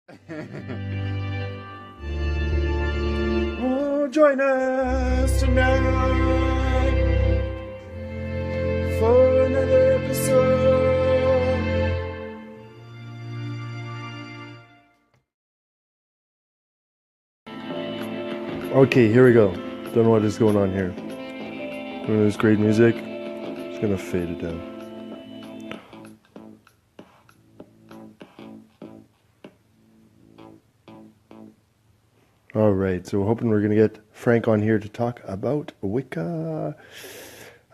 Oh, join us tonight for another episode. Okay, here we go. Don't know what is going on here. Doing this great music. Just gonna fade it down. All right, so we're hoping we're gonna get Frank on here to talk about Wicca.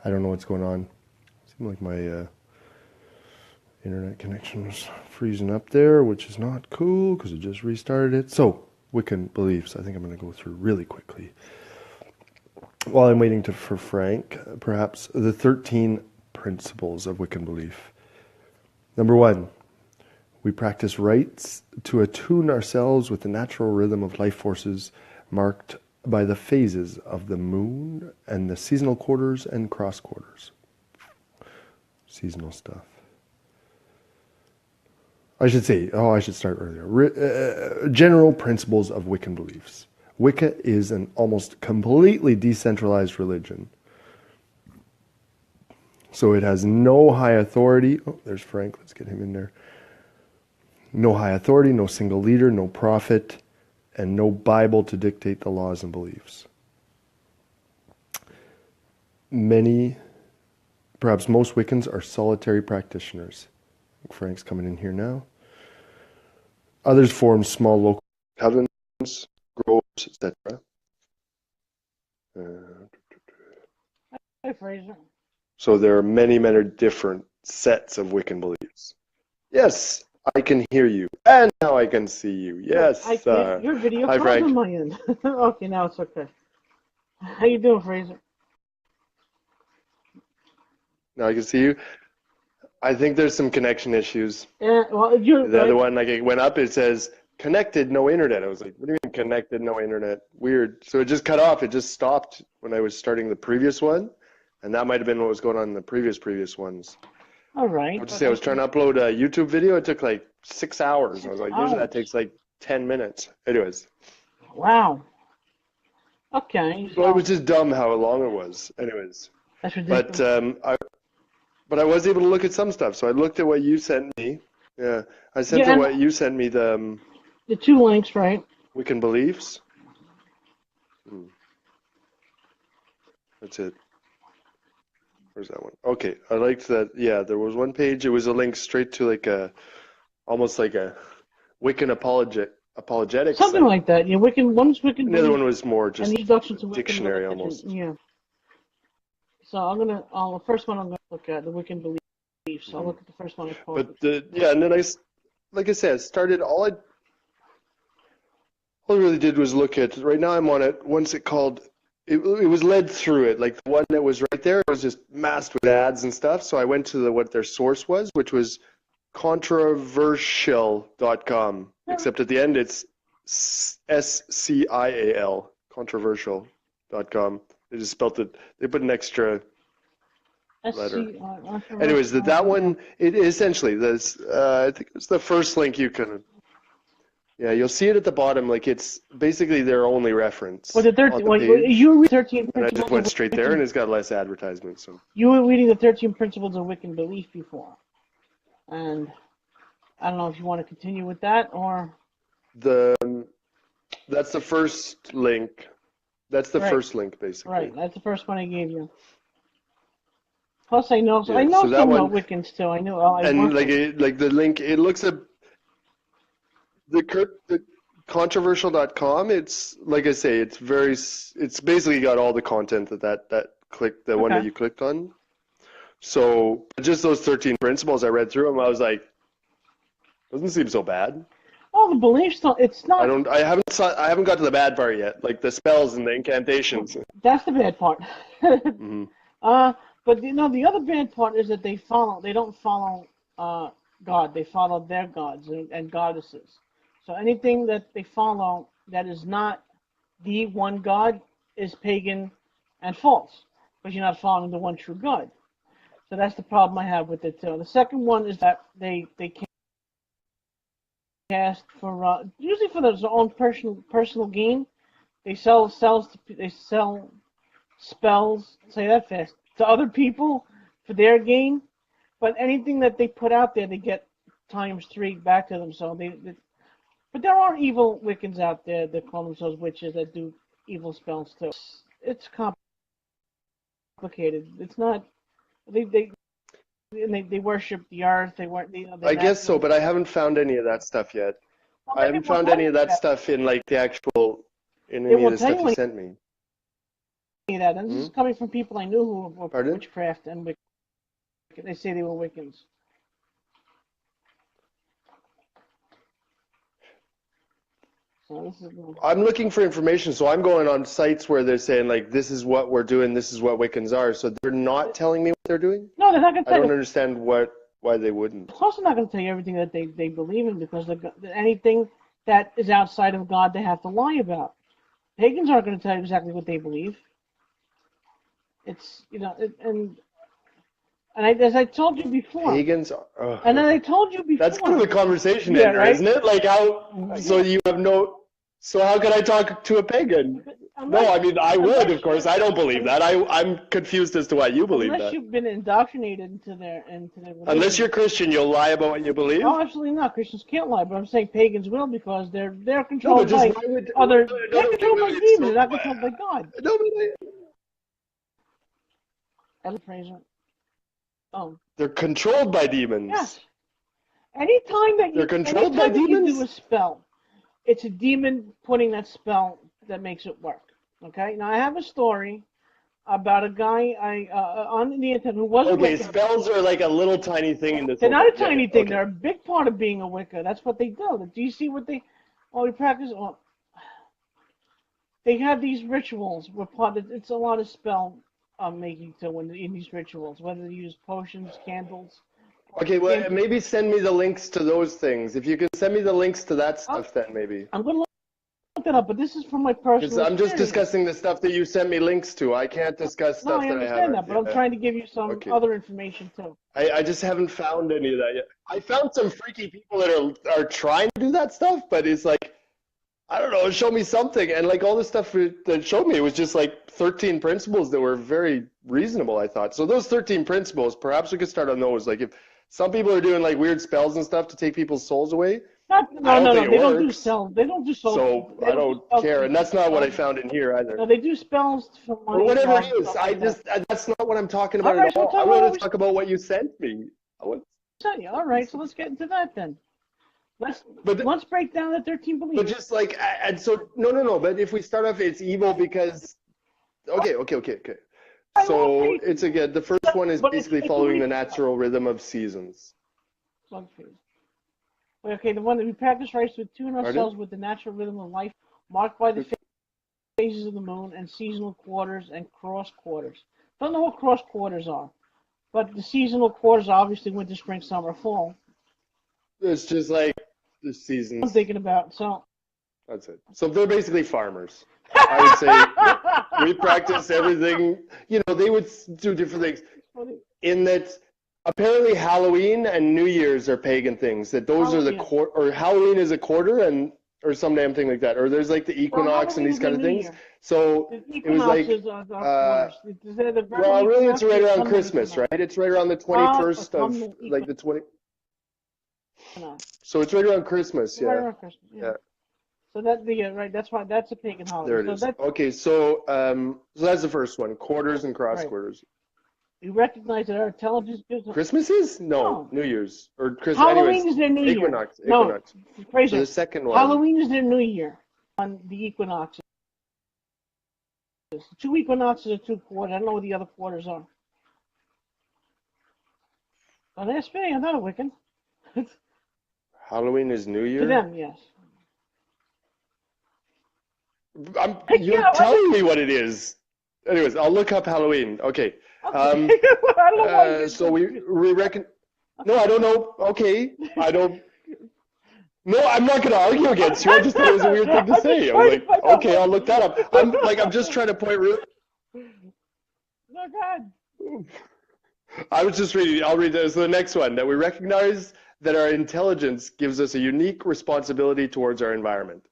I don't know what's going on. Seemed like my internet connection was freezing up there, which is not cool because it just restarted it. So, Wiccan beliefs. I think I'm gonna go through really quickly. While I'm waiting for Frank, perhaps the 13 principles of Wiccan belief. Number 1. We practice rites to attune ourselves with the natural rhythm of life forces marked by the phases of the moon and the seasonal quarters and cross quarters. Seasonal stuff. I should start earlier. General principles of Wiccan beliefs. Wicca is an almost completely decentralized religion. So it has no high authority. Oh, there's Frank. Let's get him in there. No high authority, no single leader, no prophet, and no Bible to dictate the laws and beliefs. Many, perhaps most Wiccans are solitary practitioners. Frank's coming in here now. Others form small local covens, groves, etc. Hi, Fraser. So there are many different sets of Wiccan beliefs. Yes, I can hear you, and now I can see you. Yes. I can't. Your video hi, calls Frank. on my end. Okay, now it's okay. How you doing, Fraser? Now I can see you. I think there's some connection issues. Yeah, well, you're The right. other one, like it went up, it says connected, no internet. I was like, what do you mean connected, no internet? Weird. So it just cut off. It just stopped when I was starting the previous one, and that might have been what was going on in the previous ones. All right. I would say I was trying to upload a YouTube video. It took like 6 hours. I was like, usually that takes like 10 minutes. Anyways. Wow. Okay. Well, it was just dumb how long it was. Anyways. That's ridiculous. But I was able to look at some stuff. So I looked at what you sent me. Yeah, I sent her what you sent me, the 2 links, right? Wiccan beliefs. That's it. Where's that one? Okay, I liked that. Yeah, there was one page. It was a link straight to like almost like a Wiccan apologetics. Something like that. Yeah, one's Wiccan. And the other one was more just introduction to dictionary Wiccan almost. Yeah. So the first one I'm gonna look at, the Wiccan beliefs. I'll look at the first one I posted. But and then like I said, all I really did was look at. Right now I'm on it. Once it called. It was led through it. Like the one that was right there, it was just masked with ads and stuff. So I went to what their source was, which was controversial.com. Except at the end it's SCIAL, controversial.com. They just spelt it. They put an extra letter. Anyways, that one, it essentially, this, I think it's the first link you can. Yeah, you'll see it at the bottom. Like it's basically their only reference. Well, you read 13 principles. And I just went straight there, and it's got less advertisements. So you were reading the 13 principles of Wiccan belief before, and I don't know if you want to continue with that or. That's the first link. That's the first link, basically. Right, that's the first one I gave you. Plus, I know some about Wiccans too. I know. And like the link, it looks at the controversial.com. It's like I say, it's basically got all the content that one that you clicked on. So just those 13 principles, I read through them. I was like, doesn't seem so bad. Oh, the beliefs don't. It's not. I haven't got to the bad part yet, like the spells and the incantations. That's the bad part. But the other bad part is that they don't follow God. They follow their gods and goddesses. So anything that they follow that is not the one God is pagan and false, because you're not following the one true God. So that's the problem I have with it too. The second one is that they can't cast for usually for their own personal gain. They sell spells. Say that fast to other people for their gain. But anything that they put out there, they get times 3 back to them. So but there are evil Wiccans out there that call themselves witches that do evil spells too. It's complicated. It's not. They worship the earth. They weren't. I guess so, but I haven't found any of that stuff yet. Well, I haven't found any of that stuff in like the actual in any of the stuff you sent me. That and this is coming from people I knew who were Pardon? witchcraft and Wicca. They say they were Wiccans. So this is. I'm looking for information, so I'm going on sites where they're saying like, this is what we're doing, this is what Wiccans are. So they're not telling me what they're doing. No, they're not going to tell I don't you. understand why they wouldn't. Of course, they're not going to tell you everything that they believe in because anything that is outside of God, they have to lie about. Pagans aren't going to tell you exactly what they believe. It's as I told you before. Pagans. And then I told you before. That's kind of a conversation ender, right? isn't it? Like how? So you have no. So how can I talk to a pagan? No, I mean I would, of course. I don't believe that. I'm confused as to why you believe unless that. You've been indoctrinated into their religion. Unless you're Christian, you'll lie about what you believe. No, absolutely not. Christians can't lie, but I'm saying pagans will because they're controlled by demons. They're not controlled by God. No, but As a Fraser. Oh. They're controlled by demons. Yes. Anytime that you do a spell, it's a demon putting that spell that makes it work. Okay. Now I have a story about a guy on the internet who wasn't Wicca. Spells are like a little tiny thing in this. They're not a tiny thing. Okay. They're a big part of being a Wicca. That's what they do. Do you see what they? Oh, we practice. Oh, they have these rituals. It's a lot of spell making too in these rituals. Whether they use potions, candles. Okay, well, maybe send me the links to those things. If you can send me the links to that stuff, then maybe. I'm going to look that up, but this is from my personal experience. I'm just discussing the stuff that you sent me links to. I can't discuss stuff that I haven't. No, I understand that, but I'm trying to give you some other information, too. I just haven't found any of that yet. I found some freaky people that are trying to do that stuff, but it's like, I don't know, show me something. And like all the stuff that showed me, it was just like 13 principles that were very reasonable, I thought. So those 13 principles, perhaps we could start on those. Like if some people are doing like weird spells and stuff to take people's souls away. No, they don't do spells. They don't do souls. So I don't care, and that's not what I found in here either. No, they do spells for money. Or whatever it is, that's not what I'm talking about at all. I want to talk about what you sent me. All right, so let's get into that then. Let's break down the 13 beliefs. But just like, and so no. But if we start off, it's evil because. Okay. So it's again, the first one is basically following the natural rhythm of seasons. Okay, the one that we practice rites to tune ourselves with the natural rhythm of life, marked by the phases of the moon and seasonal quarters and cross quarters. Don't know what cross quarters are, but the seasonal quarters are obviously winter, spring, summer, fall. It's just like the seasons. I'm thinking about so. That's it. So they're basically farmers. I would say we practice everything. You know, they would do different things. In that, apparently Halloween and New Year's are pagan things. That those are the or Halloween is a quarter or some damn thing like that. Or there's like the equinox and these kind of things. So it was like, well, really, it's right around Christmas, right? It's right around the 21st of like the 20. So it's right around Christmas, yeah. Right around Christmas, yeah. So right, that's why that's a pagan holiday. There it is. Okay, so that's the first one: quarters and cross quarters. We recognize that our intelligence gives us. Christmas is no New Year's or Christmas. Halloween is their New Year. Equinox. No, so the second one. Halloween is their New Year on the equinoxes. 2 equinoxes or 2 quarters. I don't know what the other quarters are. Don't ask me. I'm not a Wiccan. Halloween is New Year? To them, yes. You're telling me what it is. Anyways, I'll look up Halloween. Okay. I don't know why so we reckon. No, I don't know. Okay. I don't. No, I'm not going to argue against you. I just thought it was a weird thing to say. I was like, okay, I'll look that up. I'm just trying to point. No, God. I was just reading. I'll read this. So the next one, that we recognize that our intelligence gives us a unique responsibility towards our environment.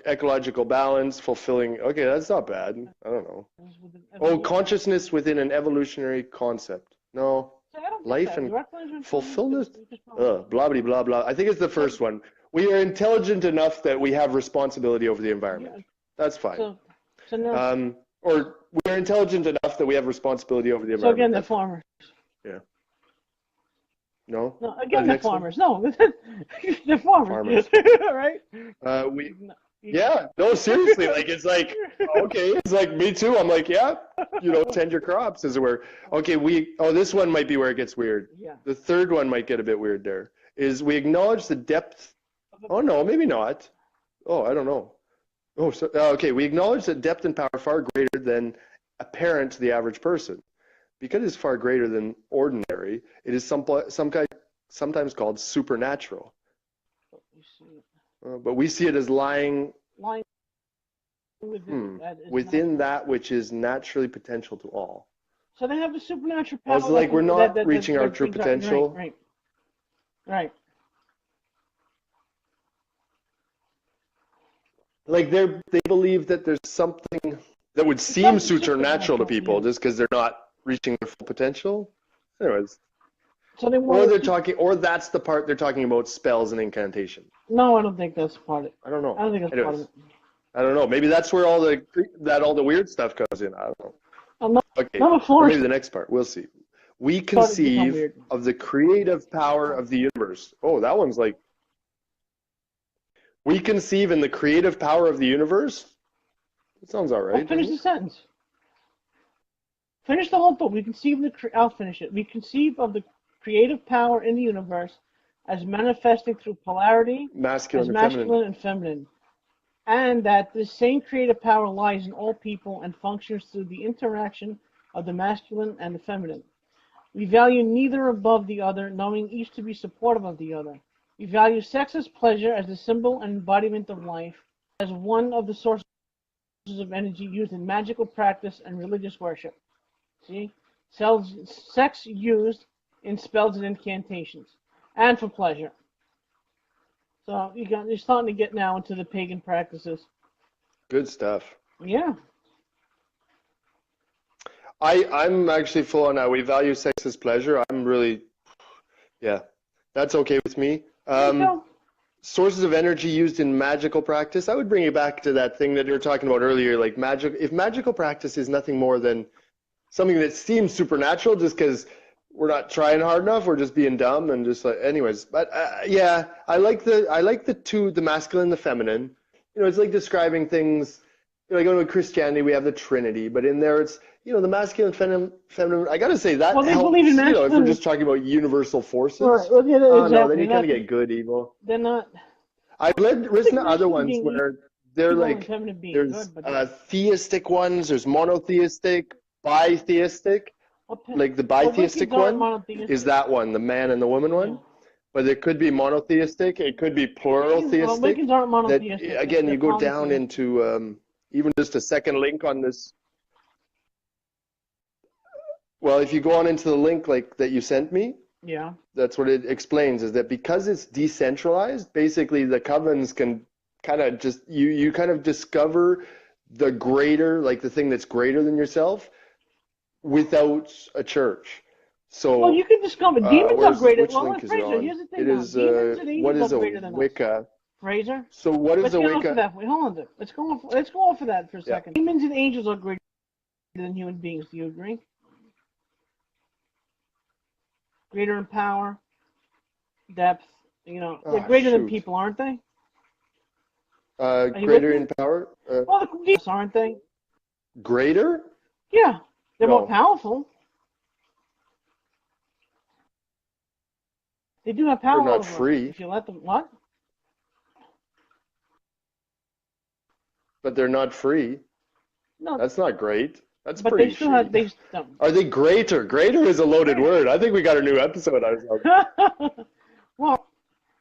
Ecological balance, fulfilling. Okay, that's not bad. I don't know. Oh, consciousness within an evolutionary concept. No. Life and fulfillment. Blah, blah, blah, blah. I think it's the first one. We are intelligent enough that we have responsibility over the environment. That's fine. So now, or we are intelligent enough that we have responsibility over the so environment. again, the farmers. Yeah. No? No, again, the farmers. No, the farmers. Right? Yeah, no, seriously, like, it's like, okay, it's like, me too. I'm like, yeah, tend your crops, as it were. Okay, this one might be where it gets weird. Yeah. The third one might get a bit weird there, is we acknowledge the depth. Oh, no, maybe not. Oh, I don't know. Oh, so, okay, we acknowledge that depth and power are far greater than apparent to the average person. Because it's far greater than ordinary, it is sometimes called supernatural. But we see it as lying within that which is naturally potential to all. So they have the supernatural power. It's like we're not reaching our true potential. Right. Like they believe that there's something that would seem supernatural to people just because they're not reaching their full potential. Anyways. So they or that's the part they're talking about spells and incantation. No, I don't think that's part of it. I don't know. I don't think that's part of it. I don't know. Maybe that's where all the weird stuff comes in. I don't know. Okay. Maybe the next part. We'll see. We conceive of the creative power of the universe. Oh, that one's like. We conceive in the creative power of the universe. That sounds all right. Finish the sentence. Finish the whole thought. I'll finish it. We conceive of the creative power in the universe as manifesting through polarity, masculine and feminine, and that this same creative power lies in all people and functions through the interaction of the masculine and the feminine. We value neither above the other, knowing each to be supportive of the other. We value sex as pleasure, as the symbol and embodiment of life, as one of the sources of energy used in magical practice and religious worship. See? Sex used in spells and incantations, and for pleasure. So you're starting to get now into the pagan practices. Good stuff. Yeah. I'm actually full on that. We value sex as pleasure. I'm really, yeah, that's okay with me. Sources of energy used in magical practice. I would bring you back to that thing that you were talking about earlier, like magic. If magical practice is nothing more than something that seems supernatural, just because we're not trying hard enough, we're just being dumb and just like, anyways. But yeah, I like the two, the masculine and the feminine. It's like describing things. Like with Christianity, we have the Trinity, but in there it's the masculine, feminine. I gotta say that helps. Believe in masculine. If we're just talking about universal forces. Right. Well, yeah, exactly. No, then you kind of get good, evil. They're not. I've listened to other ones where they're like there's theistic ones, there's monotheistic, bitheistic. Like the bitheistic one is that one, the man and the woman one. But it could be monotheistic, it could be plural theistic. Wiccans aren't monotheistic. That, again, you go down into even just a second link on this. Well, if you go on into the link like that you sent me, yeah, that's what it explains, is that because it's decentralized, basically the covens can kind of just you kind of discover the greater, like the thing that's greater than yourself, without a church. So you can discover demons are greater. Which link is it on? Here's the thing. It is what is a Wicca? Fraser. So what is a Wicca? Wait, hold on. Let's go off of that for a second. Demons and angels are greater than human beings. Do you agree? Greater in power, depth. They're greater than people, aren't they? Greater in power. Well, the demons aren't they? Greater? Yeah, they're more powerful. They do have power. They're not free. If you let them, what? But they're not free. No, that's not great. That's but pretty. They still have. Are they greater? Greater is a loaded word. I think we got a new episode ourselves. Well,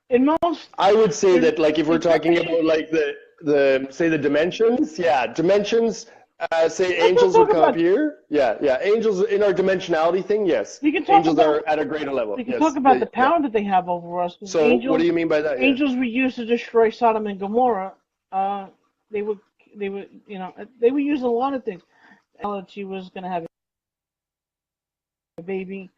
in most. I would say that, like, if we're talking about like the say the dimensions, yeah, dimensions. say Let's not angels would talk come up about. here. Yeah, yeah. Angels in our dimensionality thing, yes. We can talk Angels about. are at a greater level. We can talk Yes. Yeah, about yeah, the yeah. power that they have over us. Because So what do you mean by that? Yeah. angels were used to destroy Sodom and Gomorrah. They would, they would use a lot of things. That she was going to have a baby.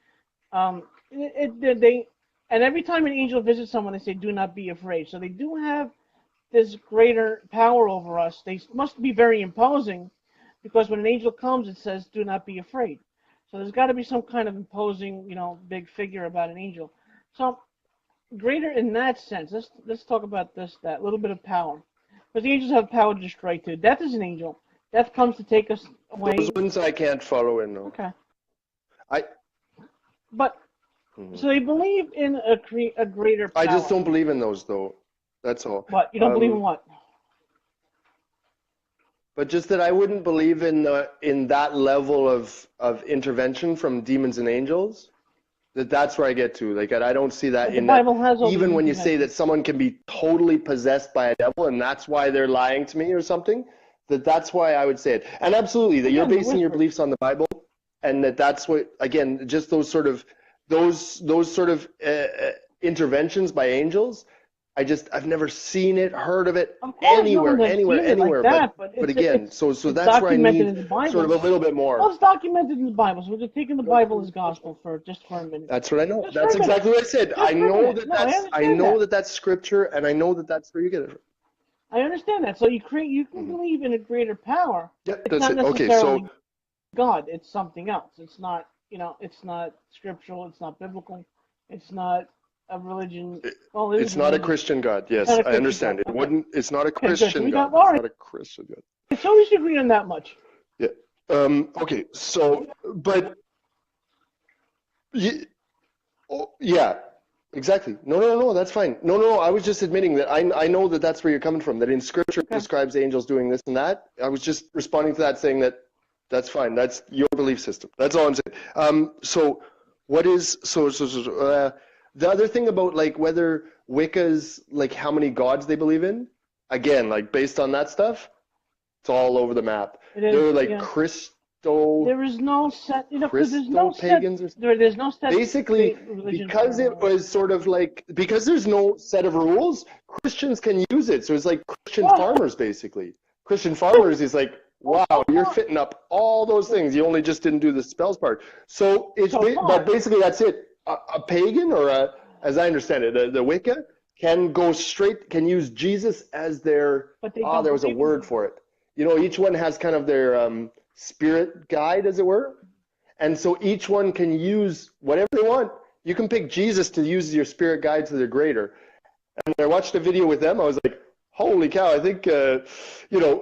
They, and every time an angel visits someone, they say, "Do not be afraid." So they do have this greater power over us. They must be very imposing, because when an angel comes, it says, "Do not be afraid." So there's got to be some kind of imposing, big figure about an angel. So greater in that sense. Let's talk about that little bit of power, because the angels have power to destroy too. Death is an angel. Death comes to take us Those away. ones I can't follow in. No. Okay, I. but Mhm. so they believe in a greater I just power. don't believe in those though. That's all. What, you don't believe in what? But just that I wouldn't believe in that level of intervention from demons and angels. That's where I get to. Like, I don't see that But the in that. Bible has all these Even when you say that interventions. someone can be totally possessed by a devil and that's why they're lying to me or something, that's why I would say it. And absolutely, that you're Again, the basing your whispers. beliefs on the Bible, and that's what, again, just those sort of interventions by angels. I've never seen it, heard of it Of course, no anywhere, one has anywhere, seen it like anywhere. that, but But again, so it's that's where I documented need in the sort of Bible. a little bit Well, more. it's documented in the Bible, so we're just taking the Bible as gospel for just for a minute. That's what I know. Just for That's a minute. exactly what I said. I Just for a know minute. that No, I I understand know that. that that's scripture, and I know that that's where you get it from. I understand that. So you can Hmm. believe in a greater power. Yep, It's that's not it. Okay, so necessarily God. It's something else. It's not, it's not scriptural. It's not biblical. It's not a religion. it, Well, it is it's a not a religion. Christian God. It's not Yes, a I Christian understand. God. It Okay. wouldn't. It's not a Okay, good. So Christian we got God. all It's right. not a Christian God. So we should agree on that much. Yeah. Okay. So, but oh, yeah, exactly. No, no, no, no. That's fine. No, no, no. I was just admitting that I know that that's where you're coming from. That in Scripture it Okay. describes angels doing this and that. I was just responding to that, saying that that's fine. That's your belief system. That's all I'm saying. So what is the other thing about like whether Wicca's like how many gods they believe in? Again, like based on that stuff, it's all over the map. It is. They're like Yeah. There is no set. Because there's no Christo set. pagans or There's no set basically religion because it for. was sort of like because there's no set of rules, Christians can use it. So it's like Christian Well, farmers basically. Christian farmers is like, wow, you're fitting up all those things. You only just didn't do the spells part. So so but far, basically that's it. A pagan or as I understand it, the Wicca can use Jesus as their but they don't there was a believe in word Jesus. for it. Each one has kind of their spirit guide, as it were. And so each one can use whatever they want. You can pick Jesus to use your spirit guide to the greater. And I watched a video with them. I was like, holy cow, I think,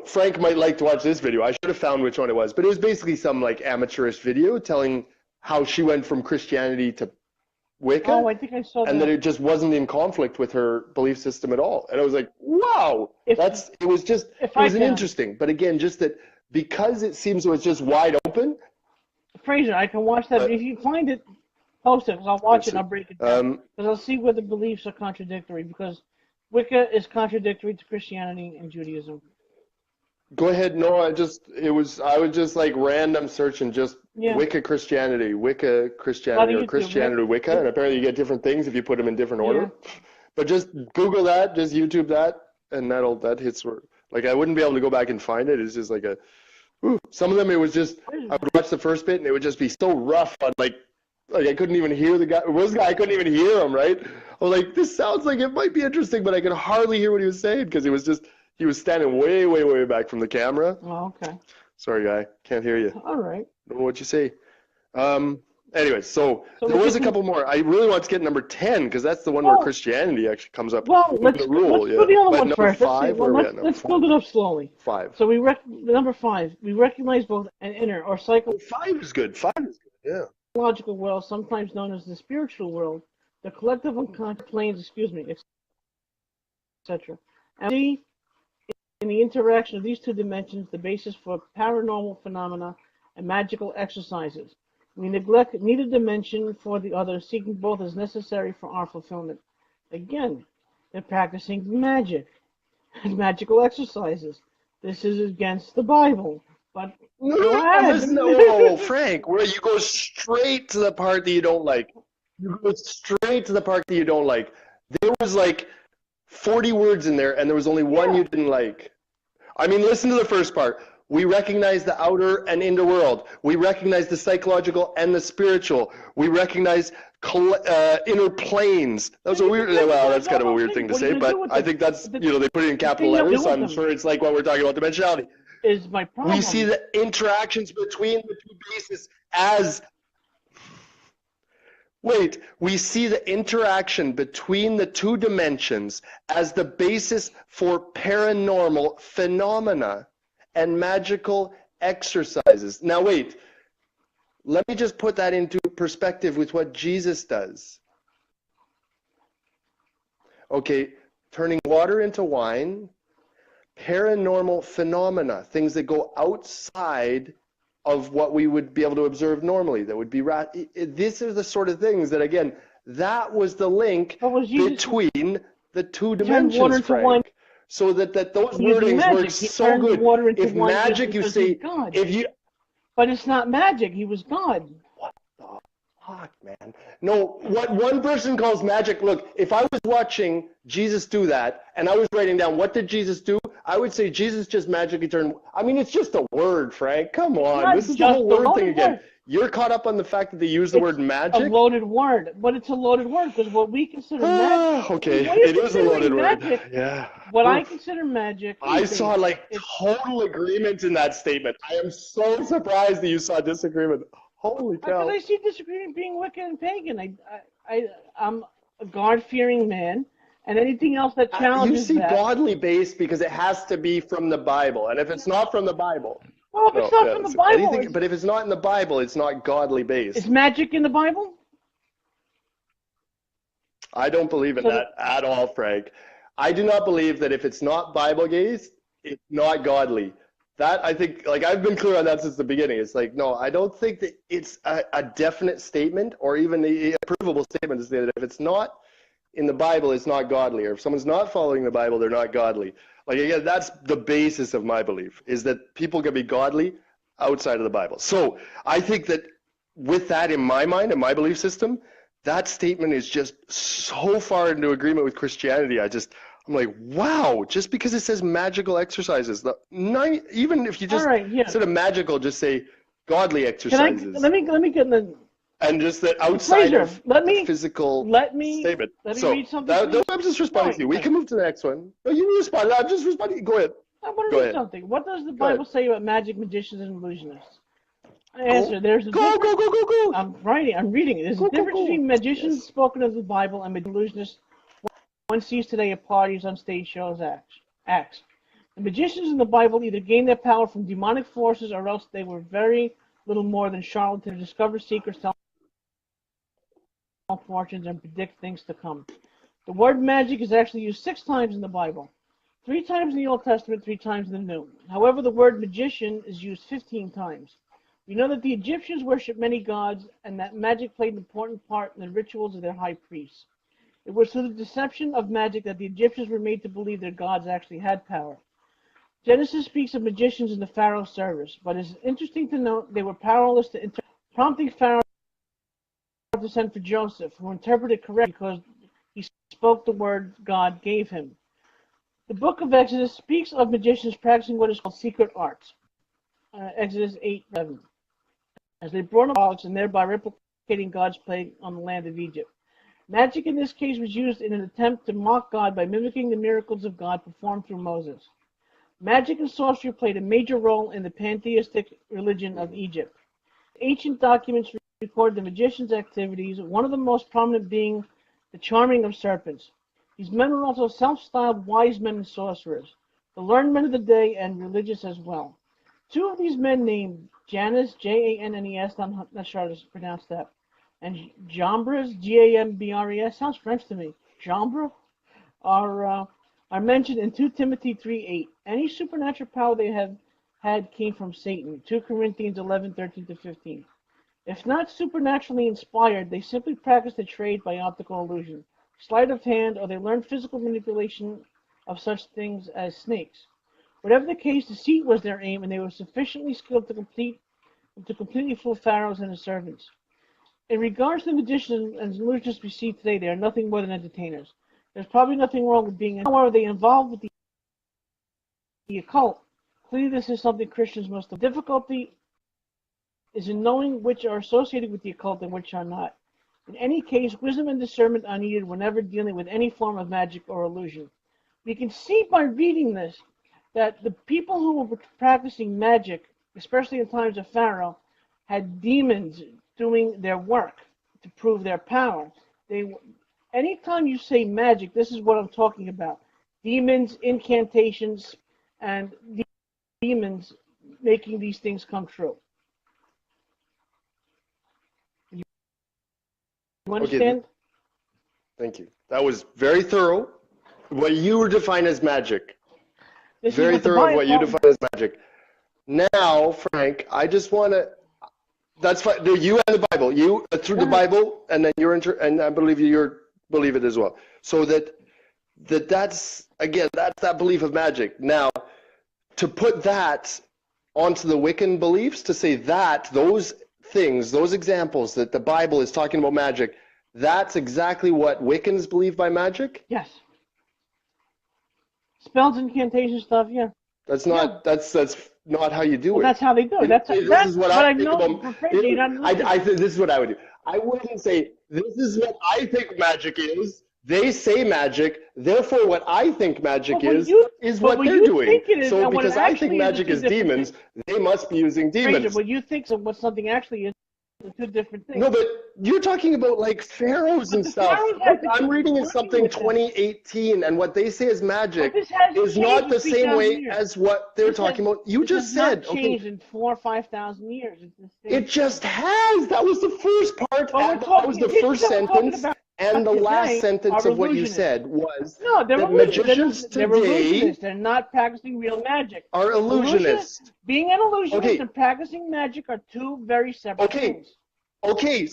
Frank might like to watch this video. I should have found which one it was. But it was basically some like amateurish video telling how she went from Christianity to Oh, Wicca I think I saw and that that. it just wasn't in conflict with her belief system at all. And I was like, wow, If it I was an can, interesting. But again, just that because it seems it was just wide open, Fraser, I can watch that. If you find it, post it, because I'll watch it that's and it. I'll break it down. Um, Because I'll see where the beliefs are contradictory. Because Wicca is contradictory to Christianity and Judaism. Go ahead. No, I was just like random searching just Yeah, Wicca a lot Christianity, of or YouTube. Yep. Christianity Wicca, and Yep. apparently you get different things if you put them in different Yeah. order. But just Google that, just YouTube that, and that hits where like I wouldn't be able to go back and find it. It's just like some of them it was just I would watch the first bit and it would just be so rough on like I couldn't even hear the guy. I couldn't even hear him, right? I was like, this sounds like it might be interesting, but I could hardly hear what he was saying because he was standing way, way, way back from the camera. Oh, okay. Sorry, guy, can't hear you. All right. Don't know what you say. Um, anyway, so So there we'll was get a to. couple more. I really want to get number 10 because that's the one where Well, Christianity actually comes up well, in the rule, let's do yeah. the other But one number first. Let's see. five, Well, where are we at? Number let's build five? it up slowly. Five. So number 5. We recognize both an inner or Oh, five is good. Five is good. Yeah. psychological world, sometimes known as the spiritual world, the collective unconscious planes, etc. And we see in the interaction of these two dimensions the basis for paranormal phenomena and magical exercises. We neglect neither dimension for the other, seeking both as necessary for our fulfillment. Again, they're practicing magic and magical exercises. This is against the Bible. But No, go ahead. listen. Oh, Frank, where you go straight to the part that you don't like. You go straight to the part that you don't like. There was like 40 words in there, and there was only one Yeah. you didn't like. I mean, listen to the first part. We recognize the outer and inner world. We recognize the psychological and the spiritual. We recognize inner planes. That was a weird. Well, that's kind of a weird thing to What are you say, going to do but with I them? think that's The they put it in capital thing you letters, do so with I'm them sure it's like what we're talking about dimensionality. is my problem. We see the interactions between the two bases as we see the interaction between the two dimensions as the basis for paranormal phenomena and magical exercises. Now, let me just put that into perspective with what Jesus does. Okay, turning water into wine, paranormal phenomena, things that go outside of what we would be able to observe normally. That would be these are the sort of things that, again, that was the link between the two dimensions, Frank. Wine so that those using wordings work magic. He so turned good. water into If wine magic, you because say, he's God. if you, But it's not magic. He was God. what the fuck, man? No, what one person calls magic. Look, if I was watching Jesus do that, and I was writing down what did Jesus do, I would say Jesus just magically turned. I mean, it's just a word, Frank. Come on, this is the whole word thing again. You're caught up on the fact that they use the word magic. A loaded word, but it's a loaded word because what we consider magic. Okay, it is a loaded magic, word. Yeah. What I consider magic. I saw like total agreement in that statement. I am so surprised that you saw disagreement. Holy cow! Because I see disagreement being Wicca and pagan. I'm a God-fearing man. And anything else that challenges that. You see godly based because it has to be from the Bible. And if it's not from the Bible. Well, if it's not from the Bible. But if it's not in the Bible, it's not godly based. Is magic in the Bible? I don't believe in that at all, Frank. I do not believe that if it's not Bible based, it's not godly. That, I think, like, I've been clear on that since the beginning. It's like, no, I don't think that it's a definite statement or even a provable statement to say that if it's not in the Bible, it's not godly. Or if someone's not following the Bible, they're not godly. Like, again, that's the basis of my belief, is that people can be godly outside of the Bible. So I think that with that in my mind, in my belief system, that statement is just so far into agreement with Christianity. I'm like, wow, just because it says magical exercises, even if you just, instead of magical, just say godly exercises. Let me get in the... And just that outside of the physical statement. Let me read something. I'm just responding to you. We can move to the next one. No, you respond. I'm just responding. Go ahead. I want to read something. What does the Bible say about magic, magicians, and illusionists? Answer. There's a go. I'm reading it. There's a difference between magicians spoken of the Bible and illusionists one sees today at parties, on stage shows, acts. The magicians in the Bible either gained their power from demonic forces or else they were very little more than charlatans who discover secrets, tell fortunes, and predict things to come. The word magic is actually used 6 times in the Bible. 3 times in the Old Testament, 3 times in the New. However, the word magician is used 15 times. We know that the Egyptians worshipped many gods and that magic played an important part in the rituals of their high priests. It was through the deception of magic that the Egyptians were made to believe their gods actually had power. Genesis speaks of magicians in the Pharaoh's service, but it's interesting to note they were powerless to prompting Pharaoh to send for Joseph, who interpreted correctly because he spoke the word God gave him. The book of Exodus speaks of magicians practicing what is called secret arts. Exodus 8:11. As they brought about and thereby replicating God's plague on the land of Egypt. Magic in this case was used in an attempt to mock God by mimicking the miracles of God performed through Moses. Magic and sorcery played a major role in the pantheistic religion of Egypt. Ancient documents record the magicians' activities, one of the most prominent being the charming of serpents. These men were also self-styled wise men and sorcerers, the learned men of the day and religious as well. 2 of these men named Jannes, Jannes, I'm not sure how to pronounce that, and Jambres, Gambres, sounds French to me, Jambre, are mentioned in 2 Timothy 3:8. Any supernatural power they have had came from Satan, 2 Corinthians 11:13-15. If not supernaturally inspired, they simply practiced a trade by optical illusion, sleight of hand, or they learned physical manipulation of such things as snakes. Whatever the case, deceit was their aim, and they were sufficiently skilled to completely fool Pharaohs and his servants. In regards to the magicians and illusionists we see today, they are nothing more than entertainers. There's probably nothing wrong with being, however, they involved with the occult. Clearly, this is something Christians must have. Difficulty is in knowing which are associated with the occult and which are not. In any case, wisdom and discernment are needed whenever dealing with any form of magic or illusion. We can see by reading this that the people who were practicing magic, especially in times of Pharaoh, had demons doing their work to prove their power. Anytime you say magic, this is what I'm talking about. Demons, incantations, and demons making these things come true. You understand? Okay, thank you. That was very thorough. What you were defined as magic. Very thorough of what you define as magic. Now, Frank, I just want to. That's fine. You and the Bible. You through the Bible, and then and I believe you believe it as well. So that's again, that's that belief of magic. Now, to put that onto the Wiccan beliefs, to say that those things, those examples that the Bible is talking about magic, that's exactly what Wiccans believe by magic? Yes. Spells, incantation stuff, yeah. That's not that's not how you do it. That's how they do it. This is what I think about. This is what I would do. I wouldn't say this is what I think magic is. They say magic, therefore what I think magic is what they're doing. So because I think magic is demons, they must be using demons. What you think of what something actually is two different things. No, but you're talking about like pharaohs and stuff. What I'm reading is something 2018, and what they say is magic is not the same way as what they're talking about. You just said, changed in 4,000 or 5,000 years. It just has. That was the first part. That was the first sentence. And the last sentence of what you said was that magicians today they're not practicing real magic. Are illusionists. Being an illusionist and practicing magic are two very separate things. Okay.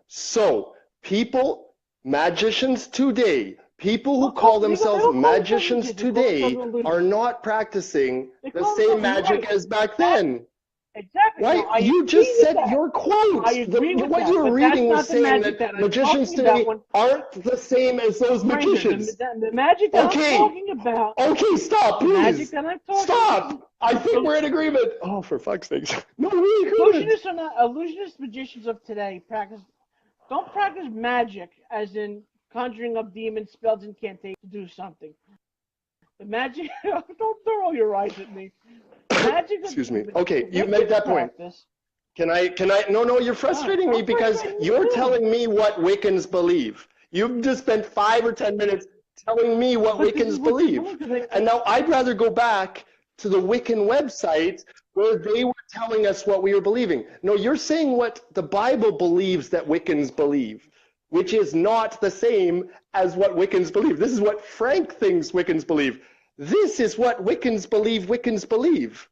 So magicians today, people who call themselves magicians today are not practicing the same magic as back then. Exactly. Right? No, you just said your quote. What you were reading was saying that magicians today aren't the same as those magicians. The magic that I'm talking about. Okay, stop, please. The magic that I'm talking Stop. I think we're in agreement. Oh, for fuck's sake. No, we're in agreement. Illusionist magicians of today don't practice magic as in conjuring up demons, spells, incantations to do something. The magic, don't throw your eyes at me. Magic. Excuse me. Okay, you made that point. Can I? No, you're frustrating me because you're telling me what Wiccans believe. You've just spent 5 or 10 minutes telling me what Wiccans believe. And now I'd rather go back to the Wiccan website where they were telling us what we were believing. No, you're saying what the Bible believes that Wiccans believe, which is not the same as what Wiccans believe. This is what Frank thinks Wiccans believe. This is what Wiccans believe.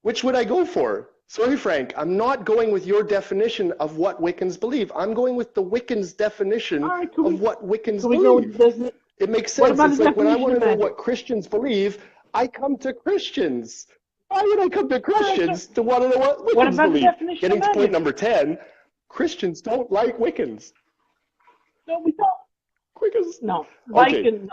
Which would I go for? Sorry, Frank, I'm not going with your definition of what Wiccans believe. I'm going with the Wiccans' definition of what Wiccans believe. It makes sense. It's like when I want to know what Christians believe, I come to Christians. Why would I come to Christians to want to know what Wiccans believe? Getting to point number 10, Christians don't like Wiccans. No, we don't. No.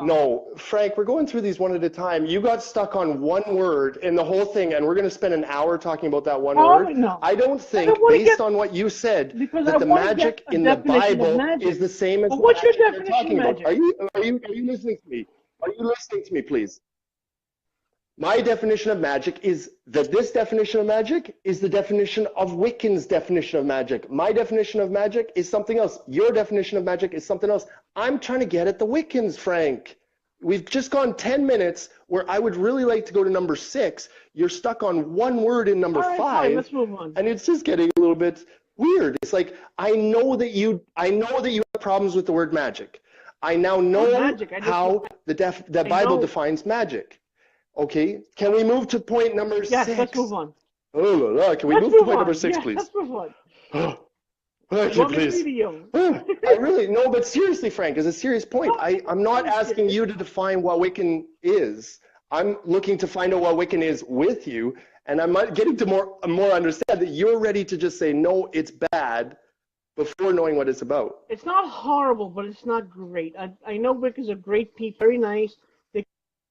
No, Frank, we're going through these one at a time. You got stuck on one word in the whole thing, and we're going to spend an hour talking about that one word. No. I don't think, based on what you said, that the magic in the Bible is the same as what's your definition you're talking of about. Are you listening to me? Are you listening to me, please? My definition of magic is that this definition of magic is the definition of Wiccan's definition of magic. My definition of magic is something else. Your definition of magic is something else. I'm trying to get at the Wiccans, Frank. We've just gone 10 minutes where I would really like to go to number 6. You're stuck on one word in number 5. Fine, let's move on. And it's just getting a little bit weird. It's like, I know that you have problems with the word magic. I now know how the Bible defines magic. Okay, can we move to point number 6? Yes, let's move on. Oh, can we move to point number 6, please? Let's move on. Okay, You want me to read please. to you? I really no, but seriously, Frank, is a serious point. I'm not I'm asking serious. you to define what Wiccan is. I'm looking to find out what Wiccan is with you, and I'm getting to more understand that you're ready to just say no, it's bad before knowing what it's about. It's not horrible, but it's not great. I know Wiccans are great people, very nice. They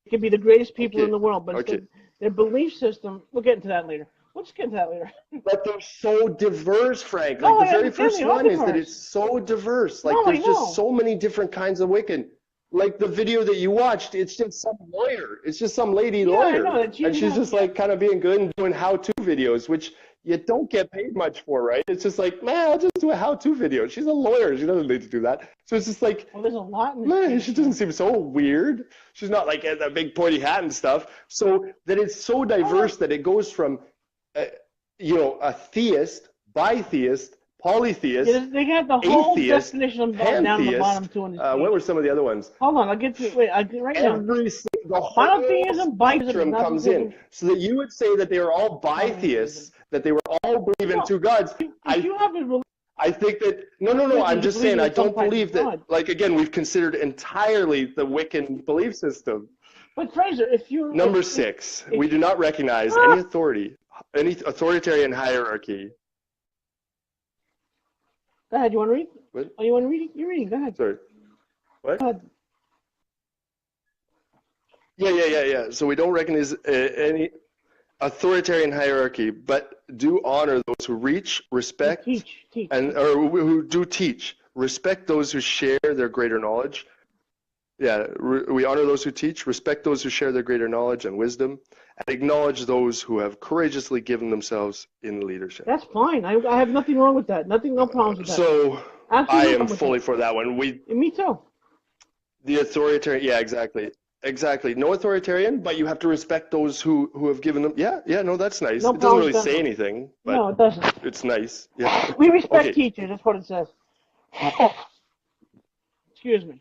could be the greatest people in Okay, the world, but it's okay. their belief system. We'll get into that later. Let's get into that later. But they're so diverse, Frank. Like No, the I very understand first they are one is that it's diverse. so diverse. Like No, I there's just know. so many different kinds of Wiccan. Like the video that you watched, it's just some lawyer. It's just some lady Yeah, I know lawyer. that And she's she's not. just Yeah. like kind of being good and doing how-to videos, which you don't get paid much for, right? It's just like, man, I'll just do a how-to video. She's a lawyer. She doesn't need to do that. So it's just like, Well, there's a lot in this man, kid's she doesn't channel. seem so weird. She's not like a big pointy hat and stuff. So that it's so diverse that it goes from, uh, a theist, bitheist, polytheist, Yeah, they have the whole atheist, definition down the bottom pantheist. too on this What page. were some of the other ones? Hold on, I'll get to it. Wait, right now. The whole Monotheism, bitheism, spectrum comes in. agnosticism. So that you would say that they were all Monotheism. bitheists, that they were all believe in No, two gods. if you have a I think that no. I'm religion, you just believe saying I in some don't type believe of that. God. Like again, we've considered entirely the Wiccan belief system. But Fraser, if you Number 6, we do not recognize any authority, any authoritarian hierarchy. Go ahead. You want to read? What? Oh, you want to read? You're reading. Go ahead. Sorry. What? Go ahead. Yeah. So we don't recognize any authoritarian hierarchy, but do honor those who reach, respect, Teach. and or who do teach. Respect those who share their greater knowledge. Yeah, we honor those who teach, respect those who share their greater knowledge and wisdom, and acknowledge those who have courageously given themselves in leadership. That's fine. I have nothing wrong with that. No problems with that. So Absolutely I no am problem with fully that. for that one. Me too. The authoritarian, yeah, exactly. No authoritarian, but you have to respect those who have given them. Yeah, no, that's nice. No It doesn't really problem with say that. anything, but No, it doesn't. it's nice. Yeah. We respect Okay. teachers. That's what it says. Excuse me.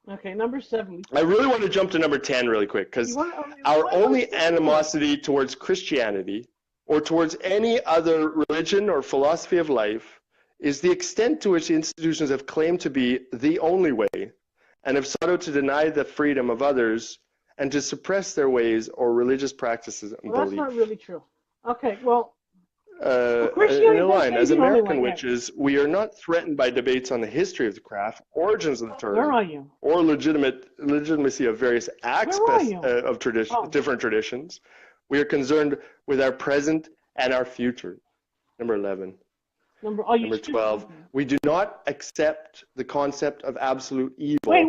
Okay, number 7. I really want to jump to number 10 really quick because our only animosity towards Christianity or towards any other religion or philosophy of life is the extent to which the institutions have claimed to be the only way and have sought out to deny the freedom of others and to suppress their ways or religious practices and Well, that's belief. not really true. Okay, well, In Christianity a does line, say as the only American way, yeah. witches, we are not threatened by debates on the history of the craft, origins of the term, Where are you? or legitimacy of various aspects of different traditions. We are concerned with our present and our future. Number 11. Number 12. We do not accept the concept of absolute evil. Wait.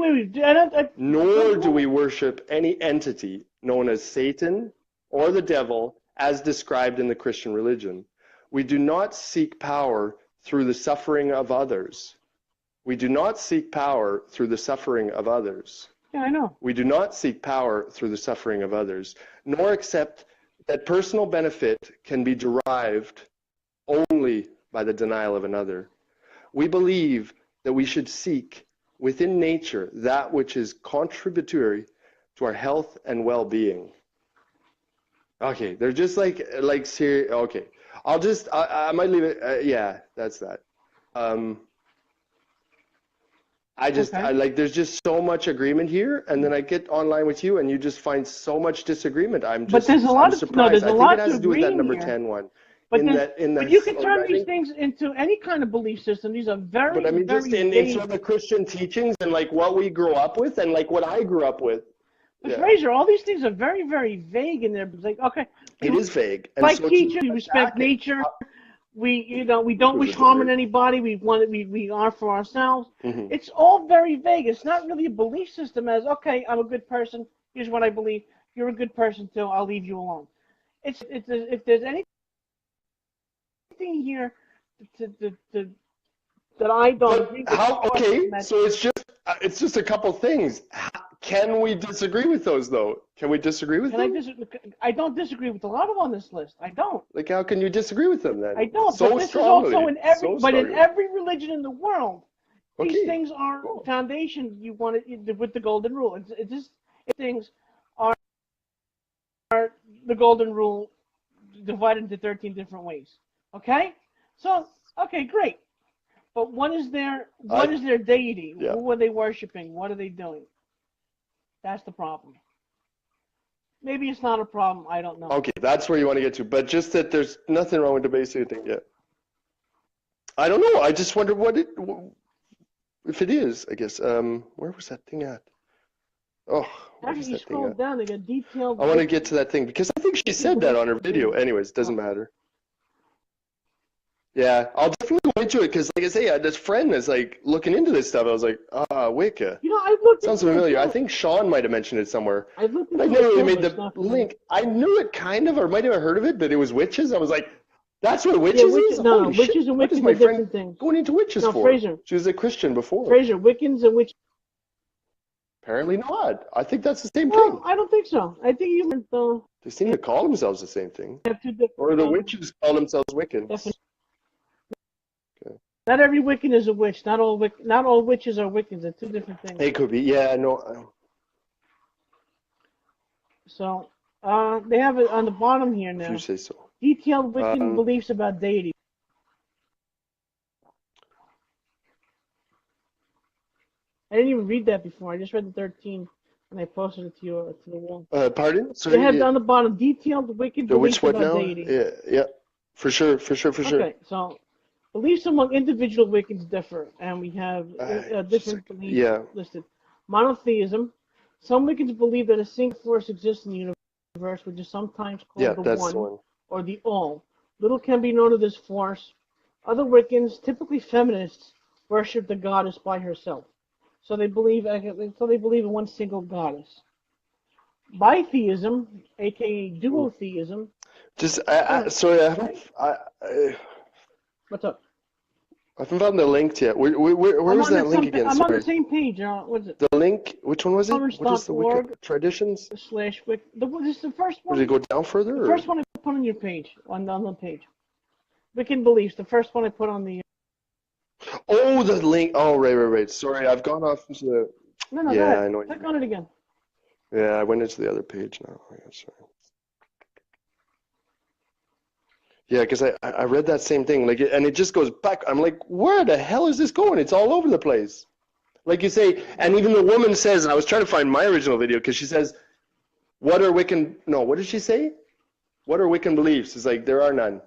Nor do we worship any entity known as Satan or the devil as described in the Christian religion. We do not seek power through the suffering of others. We do not seek power through the suffering of others. Yeah, I know. We do not seek power through the suffering of others, nor accept that personal benefit can be derived only by the denial of another. We believe that we should seek within nature that which is contributory to our health and well-being. Okay, they're just like serious. Okay, I might leave it. Yeah, that's that. There's just so much agreement here, and then I get online with you, and you just find so much disagreement. I'm surprised. I think it has to do with that number 10 one. But you can turn these things into any kind of belief system. These are very, but I mean, just in vague. sort of the Christian teachings and like what we grew up with and like what I grew up with. But Fraser, all these things are very, very vague in there. Like, okay, it is vague. And like so teachers, we respect nature. We don't wish harm on anybody. We are for ourselves. Mm-hmm. It's all very vague. It's not really a belief system. As okay, I'm a good person. Here's what I believe. You're a good person too. I'll leave you alone. It's if there's anything here that I don't agree with. Okay, so it's just a couple things. Can we disagree with those though? Can we disagree with them? I don't disagree with a lot of them on this list. I don't. Like, how can you disagree with them then? I don't. So but this strongly. is also in every religion in the world. Okay. These things are foundation. You want it with the golden rule. These things are the golden rule divided into 13 different ways. Okay. So okay, great. But what is their deity? Yeah. Who are they worshiping? What are they doing? That's the problem. Maybe it's not a problem. I don't know. Okay, that's where you want to get to. But just that there's nothing wrong with the basic thing yet. I don't know. I just wonder if it is, I guess. Where was that thing at? Oh, where is Actually, you that thing scroll at? down, they got detailed. I want to get to that thing because I think she said that on her video. Anyways, doesn't matter. Yeah, I'll definitely go into it because, like I say, I had this friend that's like looking into this stuff. I was like, Wicca. You know, I've looked Sounds into familiar. it I too. think Sean might have mentioned it somewhere. I've looked But I into never it really too, made but it's the not for me. link. I knew it kind of, or might have heard of it, that it was witches. I was like, that's what Yeah, witches witches. is? No, Holy witches shit. and What is Wiccans my are friend different things. going into witches No, for? Fraser. She was a Christian before. Fraser, Wiccans and witches. Apparently not. I think that's the same Well, thing. I don't think so. I think you They seem to call themselves the same thing. have two different. Or the witches call themselves Wiccans. Definitions. Okay. Not every Wiccan is a witch. Not all witches are Wiccans. They're two different things. They could be. Yeah, no. So, they have it on the bottom here If now. you say so. Detailed Wiccan beliefs about deity. I didn't even read that before. I just read the 13 and I posted it to you to the wall. Pardon? Sorry. They have on the bottom detailed Wiccan beliefs Which what about now? deity. Yeah. For sure. Okay, so beliefs among individual Wiccans differ, and we have different beliefs listed. Monotheism. Some Wiccans believe that a single force exists in the universe, which is sometimes called the one or the all. Little can be known of this force. Other Wiccans, typically feminists, worship the goddess by herself. So they believe in one single goddess. Bitheism, aka duotheism. Just sorry, What's up? I haven't found the link yet. Where was that link again? I'm on the same page. What's it? The link? Which one was it? What is the Wicca traditions? /Wicca. This is the first one. Does it go down further? The first one I put on your page, on the page. Wiccan beliefs. The first one I put on the. Oh, the link. Oh, right. Sorry, I've gone off into the. No, yeah, I know. Click on it again. Yeah, I went into the other page now. Sorry. Yeah, because I read that same thing, like, and it just goes back. I'm like, where the hell is this going? It's all over the place. Like you say, and even the woman says, and I was trying to find my original video because she says, what are Wiccan? No, what did she say? What are Wiccan beliefs? It's like, there are none.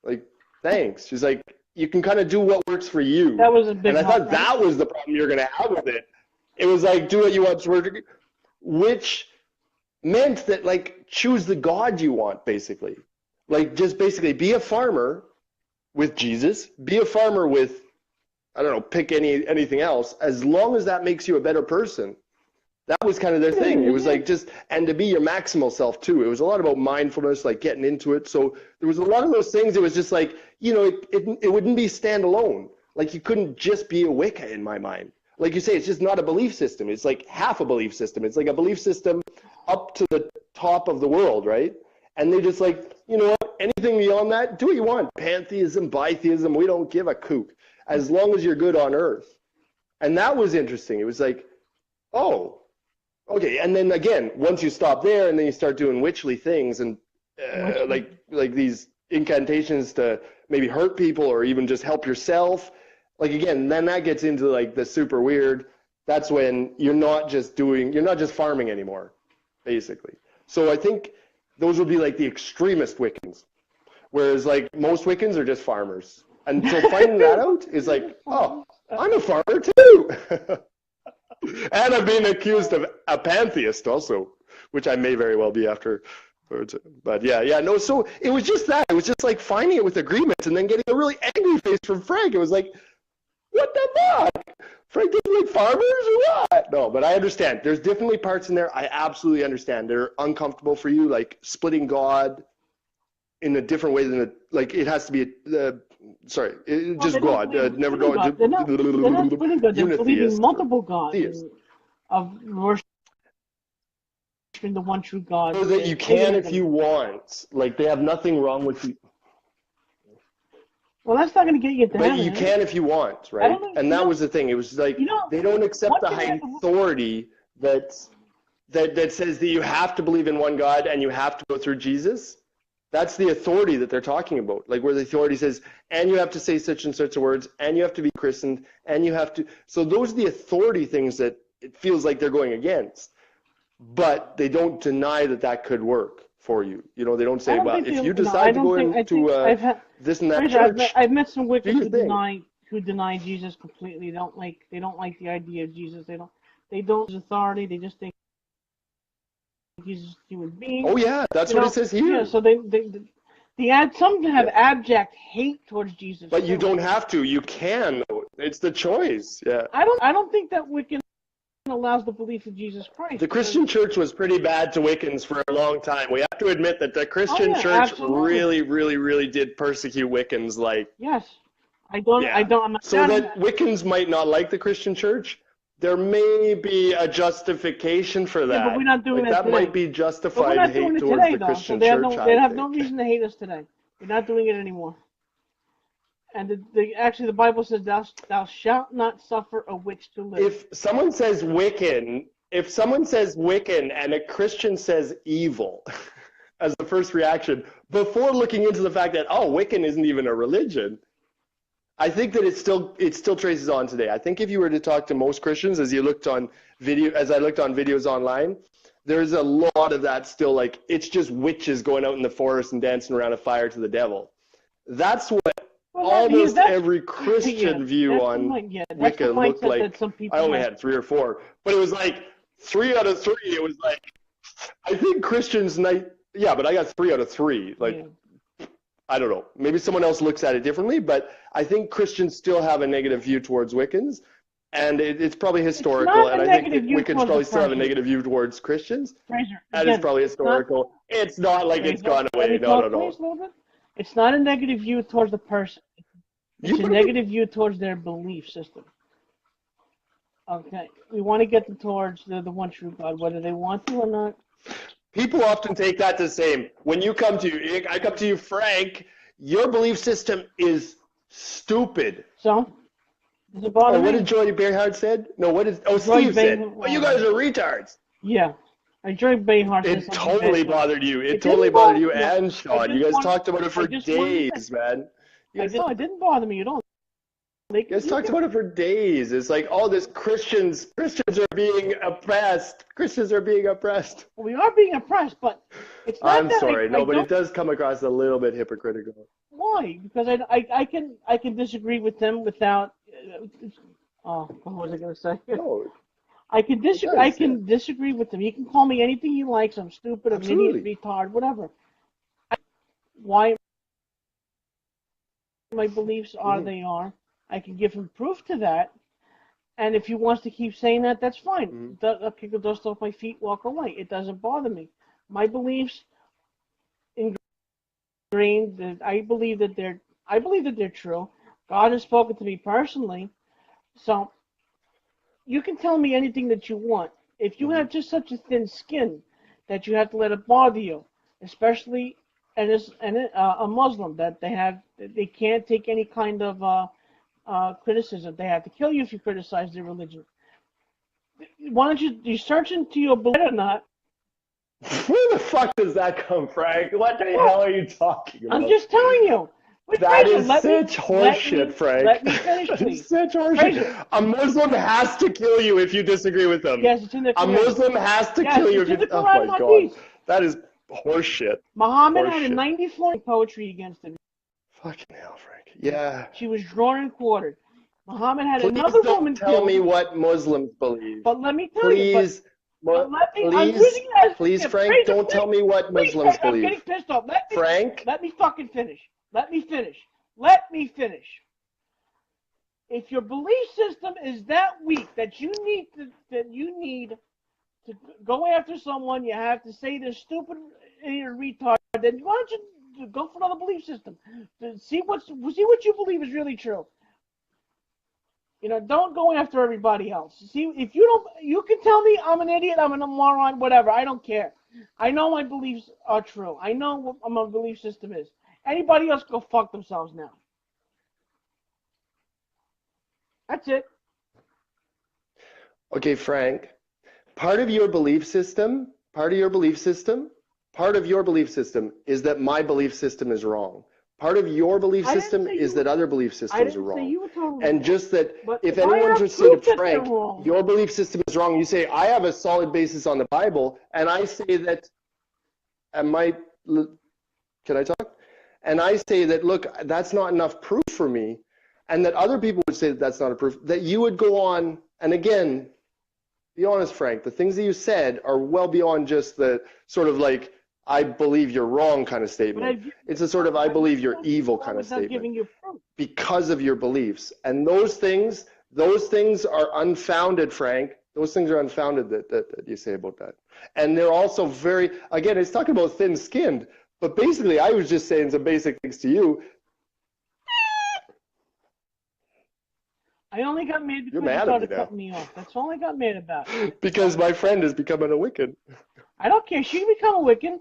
Like, thanks. She's like, you can kind of do what works for you. That was a big. And I thought that was the problem you're gonna have with it. It was like, do what you want, which meant that, like, choose the God you want, basically. Like, just basically be a farmer with Jesus, be a farmer with, I don't know, pick anything else, as long as that makes you a better person. That was kind of their thing. It was like just, and to be your maximal self too. It was a lot about mindfulness, like getting into it. So there was a lot of those things. It was just like, you know, it wouldn't be standalone. Like you couldn't just be a Wicca in my mind. Like you say, it's just not a belief system. It's like half a belief system. It's like a belief system up to the top of the world, right? And they're just like, you know what, anything beyond that, do what you want. Pantheism, bitheism, we don't give a kook, as long as you're good on earth. And that was interesting. It was like, oh, okay. And then again, once you stop there and then you start doing witchly things and like these incantations to maybe hurt people or even just help yourself, like again, then that gets into like the super weird. That's when you're not just farming anymore, basically. So I think those would be like the extremist Wiccans, whereas like most Wiccans are just farmers. And so finding that out is like, oh, I'm a farmer too. And I'm being accused of a pantheist also, which I may very well be after. But yeah, no, so it was just that. It was just like finding it with agreements and then getting a really angry face from Frank. It was like, what the fuck? Frank doesn't like farmers or what? No, but I understand. There's definitely parts in there I absolutely understand. They're uncomfortable for you, like splitting God in a different way than like it has to be just God. Never God. They're not splitting God. They're believing multiple gods of worshiping the one true God. So that you can if you want. Like they have nothing wrong with you. Well, that's not going to get you to heaven. But you can if you want, right? And that was the thing. It was like they don't accept the high authority that says that you have to believe in one God and you have to go through Jesus. That's the authority that they're talking about. Like where the authority says, and you have to say such and such words, and you have to be christened, and you have to. So those are the authority things that it feels like they're going against. But they don't deny that that could work for you. You know, they don't I say, don't well, think if they. you No, I decide to don't go think. I think into I've had. this and that Fraser, church, I've met some do Wiccans your thing. who deny Jesus completely. They don't like the idea of Jesus. They don't his authority. They just think he's just a human being. Oh yeah, that's You what it know, says yeah. here. So some have Yeah. abject hate towards Jesus But you too. don't have to. You can. It's the choice. Yeah. I don't think that Wiccan allows the belief of Jesus Christ The because Christian church was pretty bad to Wiccans for a long time. We have to admit that the oh Christian yeah, church absolutely. really, really, really did persecute Wiccans. Like, Yes. yeah. I'm not So doubting that that. Wiccans might not like the Christian church, there may be a justification for Yeah, but we're that. not doing Like, that that might today. be But we're justified not doing hate it towards today the though. So Christian church, they I have no think. reason to hate us today. We're not doing it anymore. And actually the Bible says thou shalt not suffer a witch to live. If someone says Wiccan and a Christian says evil as the first reaction, before looking into the fact that, oh, Wiccan isn't even a religion, I think that it still traces on today. I think if you were to talk to most Christians, as I looked on videos online, there's a lot of that still, like, it's just witches going out in the forest and dancing around a fire to the devil. That's what Well, almost that's every yeah, Christian view on that's the Wicca looked mindset that like. some I people only have. had 3 or 4, but it was like 3 out of 3. It was like, I think Christians night. Yeah, but I got 3 out of 3. Like, Yeah. I don't know. Maybe someone else looks at it differently, but I think Christians still have a negative view towards Wiccans, and it's probably It's historical. not And a I think negative that view Wiccans towards the probably still have a person. negative view towards Christians, Fraser, and it's again, probably it's not historical. It's not like it's Fraser. gone Let away. me No, no, talk, no. please, a little bit. It's not a negative view towards the person. You It's a put it. negative view towards their belief system. Okay, we want to get them towards the one true God, whether they want to or not. People often take that the same. When I come to you, Frank, your belief system is stupid. So, does it bother Or what me? did Joy Behar said? No, Joy Steve said, Behar. oh, you guys are retards. Yeah, Joy Behar says It something totally very funny. bothered you. It It totally didn't bothered bother. you No, and I Sean. You just guys want. talked about it I for just wanted to say. days, man. No, it didn't bother me at all. You guys talked about it for days. It's like, oh, this Christians are being oppressed. Christians are being oppressed. We are being oppressed, but it's not I'm that sorry, I no, but don't. it does come across a little bit hypocritical. Why? Because I can disagree with them without. What was I going to say? No, it I does, yeah. can disagree with them. You can call me anything you like. I'm stupid, I'm an idiot, Absolutely. retard, whatever. Why my beliefs are Mm-hmm. they are. I can give him proof to that. And if he wants to keep saying that, that's fine. Mm-hmm. I'll kick the dust off my feet, walk away. It doesn't bother me. My beliefs ingrained. I believe that they're true. God has spoken to me personally, so you can tell me anything that you want. If you Mm-hmm. have just such a thin skin that you have to let it bother you, especially a Muslim that they can't take any kind of criticism. They have to kill you if you criticize their religion. Why don't you search into your belief or not? Where the fuck does that come, Frank? What the Well, hell are you talking I'm about? just telling you. Wait, That Fraser, is such horseshit, Frank. let me finish, That is please. such Fraser, horseshit. A Muslim has to kill you if you disagree with them. yes, it's in the A Quran. Muslim has to Yes, kill you it's if in the you. Oh Quran my god, Hadith. that is horseshit. Muhammad had a Horseshit. 94 poetry against him. Fucking hell, Frank. Yeah. She was drawn and quartered. Muhammad had Please another don't woman tell me killed. what Muslims believe. But let me tell you, Please, I'm please, using it as please, Frank, Fraser, don't tell me what please, Muslims I'm getting believe. pissed off. Frank, Let me fucking finish. Let me finish. Let me finish. If your belief system is that weak that you need to go after someone, you have to say they're stupid, idiot, retard. Then why don't you go for another belief system? See what you believe is really true. Don't go after everybody else. See, if you don't, you can tell me I'm an idiot, I'm a moron, whatever. I don't care. I know my beliefs are true. I know what my belief system is. Anybody else go fuck themselves now. That's it. okay, Frank, part of your belief system Part of your belief system is that my belief system is wrong. Part of your belief system is that other belief systems are I didn't say wrong. you were totally And wrong. just that But if I anyone have were to say to proof that they're Frank, wrong. your belief system is wrong, you say, I have a solid basis on the Bible, and I say that, can I talk? And I say that, look, that's not enough proof for me, and that other people would say that that's not a proof, that you would go on, and again, be honest, Frank, the things that you said are well beyond just the sort of like, I believe you're wrong kind of statement. It's a sort of, I believe you're evil kind of statement giving you proof. because of your beliefs. And those things are unfounded, Frank. Those things are unfounded that you say about that. And they're also very, again, it's talking about thin-skinned, but basically I was just saying some basic things to you. I only got mad because You're mad you at started me now. cutting me off. That's all I got mad about. Because my friend is becoming a Wiccan. I don't care. She can become a Wiccan.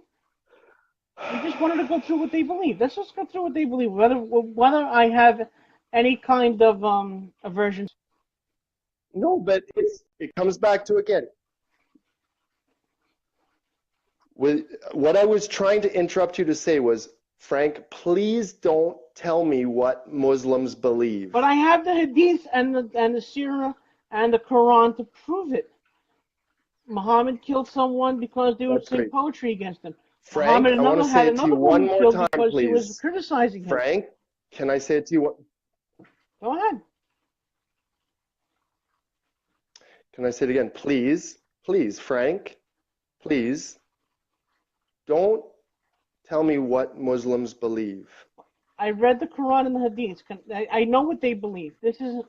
We just wanted to go through what they believe. Let's just go through what they believe. Whether I have any kind of aversion. No, but it comes back to, again, what I was trying to interrupt you to say was, Frank, please don't tell me what Muslims believe. But I have the Hadith and the Sirah and the Quran to prove it. Muhammad killed someone because they would sing poetry against him. Frank, Muhammad I want to say it to you one more time, because please. he was criticizing him. Frank, can I say it to you? Go ahead. Can I say it again? Please, please, Frank, please, don't tell me what Muslims believe. I read the Quran and the Hadith. I know what they believe.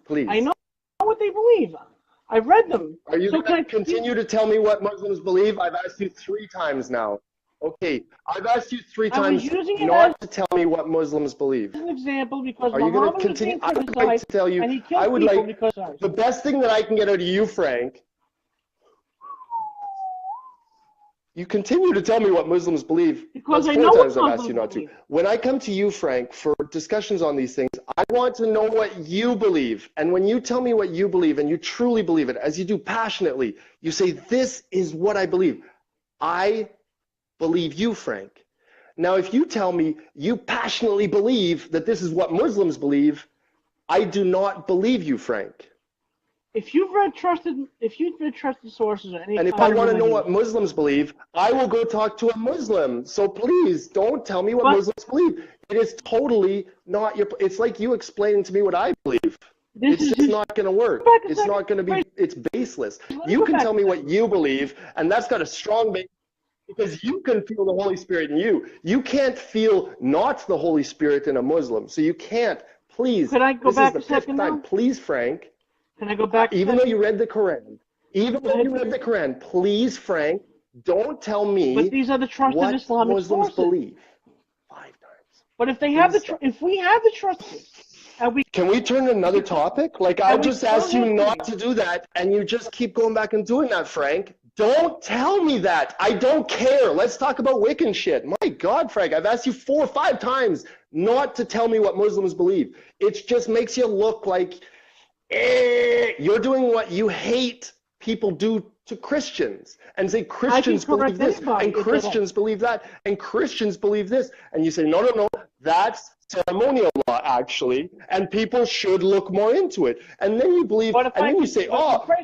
Please. I know what they believe. I've read them. Are you going to continue to tell me what Muslims believe? I've asked you 3 times now. Okay, I've asked you 3 times not to tell me what Muslims believe. As an example, because are you going to Muhammad continue? was being I would like to tell you, and he killed people because the best thing that I can get out of you, Frank. You continue to tell me what Muslims believe. Because that's I know 4 what times I've asked you not believe. to. When I come to you, Frank, for discussions on these things, I want to know what you believe. And when you tell me what you believe, and you truly believe it, as you do passionately, you say, this is what I believe. I believe you, Frank. Now, if you tell me you passionately believe that this is what Muslims believe, I do not believe you, Frank. If you've read trusted sources, and if I want to know what Muslims believe, I will go talk to a Muslim. So please don't tell me what Muslims believe. It is totally not your. It's like you explaining to me what I believe. It's just not going to work. It's not going to be. It's baseless. You can tell me what you believe, and that's got a strong base because you can feel the Holy Spirit in you. You can't feel not the Holy Spirit in a Muslim. So you can't. Please. Could I go back a second time. Please, Frank. Can I go back? Even though you read the Quran, please, Frank, don't tell me but these are the trusted what Islamic Muslims sources. believe. 5 times. But if they have if we have the trusted, can we turn to another topic? Like I just asked you not to do that, and you just keep going back and doing that, Frank. Don't tell me that. I don't care. Let's talk about Wiccan shit. My God, Frank, I've asked you 4 or 5 times not to tell me what Muslims believe. It just makes you look like you're doing what you hate people do to Christians and say Christians believe this and Christians believe that and Christians believe this. And you say, no, that's ceremonial law actually, and people should look more into it. And then you believe, and then you say,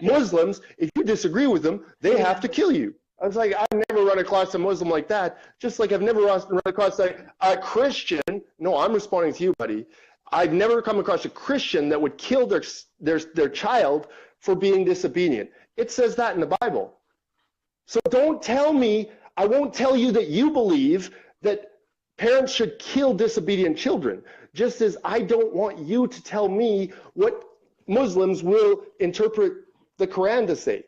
Muslims, if you disagree with them, they have to kill you. I was like, I've never run across a Muslim like that, just like I've never run across a Christian. No, I'm responding to you, buddy. I've never come across a Christian that would kill their child for being disobedient. It says that in the Bible. So don't tell me, I won't tell you that you believe that parents should kill disobedient children, just as I don't want you to tell me what Muslims will interpret the Quran to say.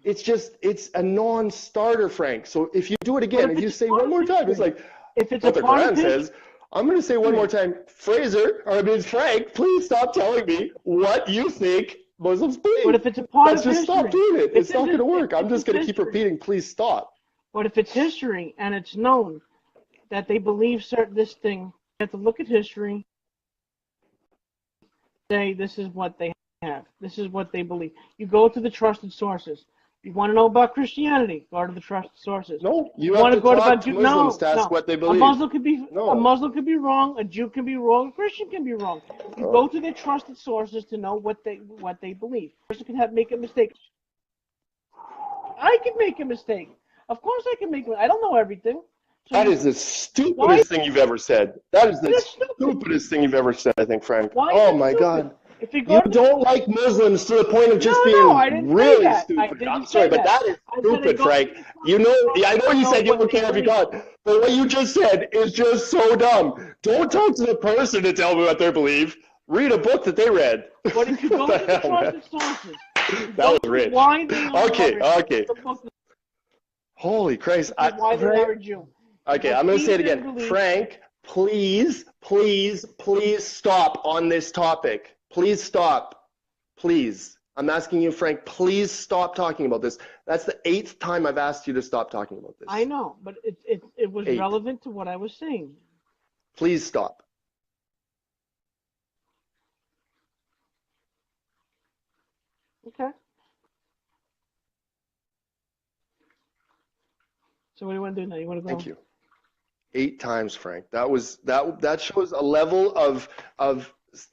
It's a non-starter, Frank. So if you do it again, if you say one more time, it's like, if it's what the Quran says, I'm going to say one more time, Frank, please stop telling me what you think Muslims believe. But if it's a part of history, just stop doing it. It's not going to work. I'm just going to keep repeating, please stop. But if it's history and it's known that they believe this thing, you have to look at history, say this is what they have. This is what they believe. You go to the trusted sources. You want to know about Christianity? Go to the trusted sources. No, you You have want to to go talk about to Jew? Muslims No, to ask no. what they A believe. Muslim could be No. a Muslim could be wrong. A Jew can be wrong. A Christian can be wrong. You go to their trusted sources to know what they believe. A person can make a mistake. I can make a mistake. Of course, I can make. I don't know everything. So That is the why stupidest thing you've ever said. That is the is it stupid? stupidest thing you've ever said, I think, Frank. Why is Oh it my stupid? God. If you You go to don't like Muslims to the point of just no, I being didn't say really that. I stupid. I'm didn't sorry, say but that. that is I said I stupid, go Frank. to the You know, trusted I know sources you to know said you what don't they care if you believe. got, but what you just said is just so dumb. Don't talk to the person to tell me what they believe. Read a book that they read. But if you What go the to the hell, man? trusted sources, you That go was to rich. why they are Okay, okay. the book Holy Christ. is why they Frank, are a Jew. okay, I'm going to say it again. Frank, please, please, please stop on this topic. Please stop. Please. I'm asking you, Frank, please stop talking about this. That's the 8th time I've asked you to stop talking about this. I know, but it was 8. relevant to what I was saying. Please stop. Okay. So what do you want to do now? You want to go? Thank you. 8 times, Frank. That shows a level of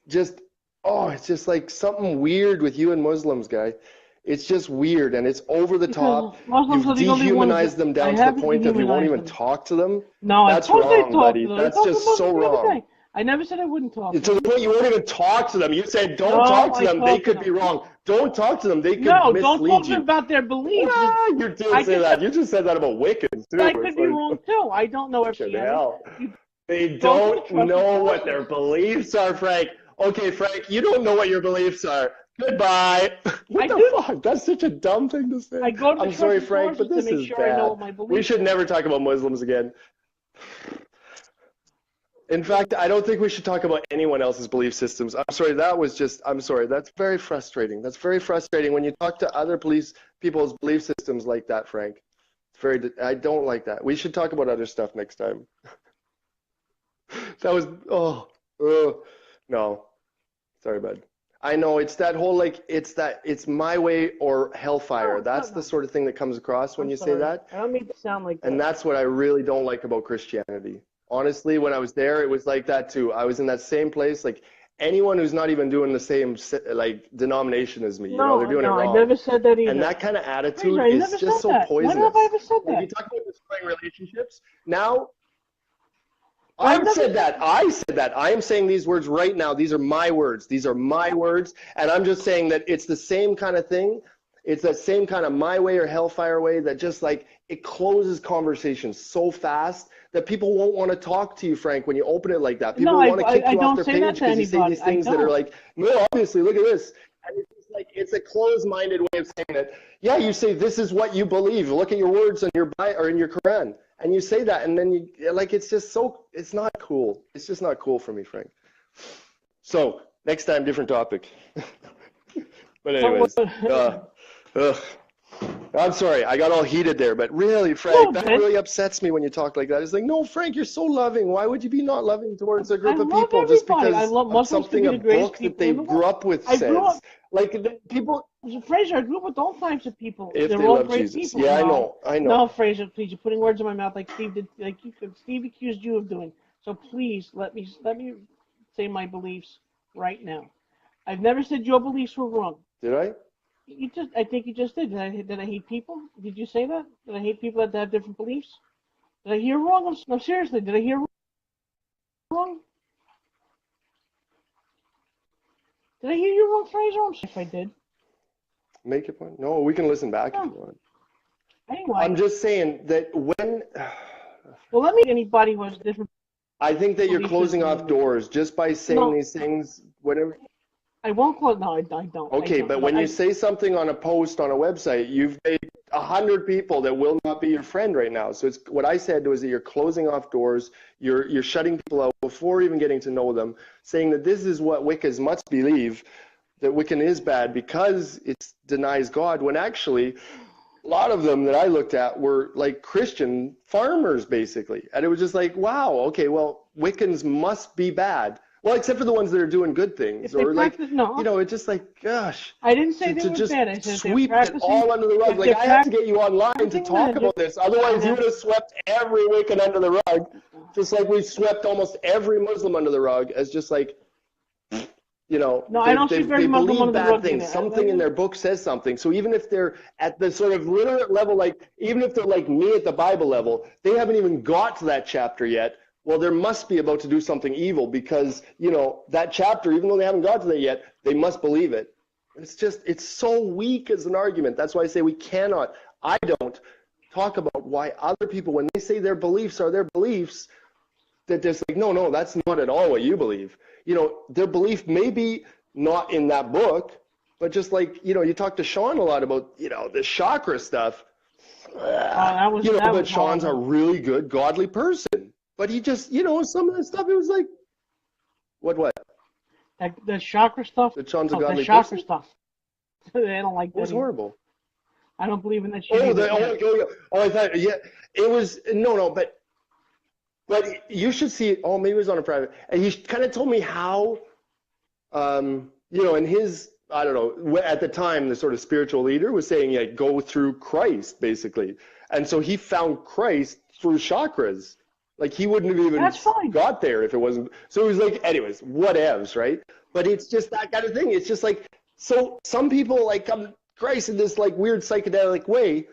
just, oh, it's just like something weird with you and Muslims, guy. It's just weird and it's over the top. Muslims You've are the only ones dehumanized them I down to the haven't point that you won't dehumanized even them. talk to them. No, of That's course I wrong, talk to buddy. them. I That's talked to just Muslims so the other wrong. day. I never said I wouldn't talk To to the them. point you won't even talk to them. You said, don't No, talk to I them. They talk to could be them. wrong. Don't talk to them. They could No, don't mislead talk to them you. about their beliefs. Ah, you did say that. You just said that about Wiccans, too. I could be wrong too. I don't know Fucking Christianity. hell. You They go to the don't trusted know what sources. their beliefs are, Frank. Okay, Frank, you don't know what your beliefs are. Goodbye. What the fuck? That's such a dumb thing to say. I go to the I'm sorry, trusted Frank, but sources this to make is sure I know bad. what my beliefs We should are. never talk about Muslims again. In fact, I don't think we should talk about anyone else's belief systems. I'm sorry, I'm sorry, that's very frustrating. That's very frustrating when you talk to other people's belief systems like that, Frank. I don't like that. We should talk about other stuff next time. That was, no. Sorry, bud. I know it's that whole it's my way or hellfire. That's the sort of thing that comes across when you say that. I don't mean to sound like that. And that's what I really don't like about Christianity. Honestly, when I was there, it was like that too. I was in that same place. Like anyone who's not even doing the same denomination as me, they're doing it wrong. I never said that either. And that kind of attitude Fraser, is just so poisonous. When have I ever said that? Like you talk about destroying relationships. Now, I've said that. I said that. I am saying these words right now. These are my words. These are my words. And I'm just saying that it's the same kind of thing. It's that same kind of my way or hellfire way that just like it closes conversations so fast that people won't want to talk to you, Frank, when you open it like that. People want to kick you off their page because you say these things that are like, no, obviously, look at this. And it's just like, it's a closed-minded way of saying that. Yeah, you say this is what you believe. Look at your words in your Bible or in your Quran. And you say that, and then you like it's just so it's not cool. It's just not cool for me, Frank. So next time, different topic. But anyways, I'm sorry, I got all heated there, but really, Frank, that really upsets me when you talk like that. It's like, no, Frank, you're so loving. Why would you be not loving towards a group of people just because of something a book that they grew up with says? Like people. Fraser, I grew up with all types of people. If They're they all love great Jesus. people. Yeah, I know. No, Fraser, please, you're putting words in my mouth like Steve did, Steve accused you of doing. So please let me say my beliefs right now. I've never said your beliefs were wrong. Did I? I think you just did. Did I hate people? Did you say that? Did I hate people that have different beliefs? Did I hear wrong? No, seriously, did I hear wrong? Did I hear you wrong, Fraser? I'm sorry if I did. Make a point. No, we can listen back if you want. Anyway. I'm just saying that when. Well, let me. Anybody who has different. I think that you're closing off doors just by saying these things. Whatever. I won't close. No, I don't. Okay, but when you say something on a post on a website, you've made 100 people that will not be your friend right now. So it's what I said was that you're closing off doors. You're shutting people out before even getting to know them, saying that this is what Wiccas must believe, that Wiccan is bad because it denies God, when actually a lot of them that I looked at were like Christian farmers, basically. And it was just like, wow, okay, well, Wiccans must be bad. Well, except for the ones that are doing good things, If they or like, practice, no, it's just like, gosh, I didn't say they to were just bad. I said if they're sweep it practicing, all under the rug. if Like, they're I had to get you online to practicing talk magic, about this. Otherwise, and you then would have swept every Wiccan under the rug, just like we've swept almost every Muslim under the rug as just like, no, I don't see very they Muslim believe under the bad rug things. either. Something in their book says something. So even if they're at the sort of literate level, like even if they're like me at the Bible level, they haven't even got to that chapter yet. Well, there must be about to do something evil because, that chapter, even though they haven't got to that yet, they must believe it. It's so weak as an argument. That's why I say I don't talk about why other people, when they say their beliefs are their beliefs, that there's like, no, that's not at all what you believe. Their belief may be not in that book, but just like, you talk to Sean a lot about, the chakra stuff. But Sean's a really good, godly person. But he just, some of the stuff, it was like, what? The chakra stuff? That Sean's a godly the chakra person? stuff. They don't like that. It was horrible. I don't believe in that shit. I thought, yeah, it was, no, but you should see it. Oh, maybe it was on a private. And he kind of told me how, in his, I don't know, at the time, the sort of spiritual leader was saying, yeah, go through Christ, basically. And so he found Christ through chakras. Like, he wouldn't have even got there if it wasn't. So he was like, anyways, whatevs, right? But it's just that kind of thing. It's just like, so some people, like, come Christ in this, like, weird psychedelic way.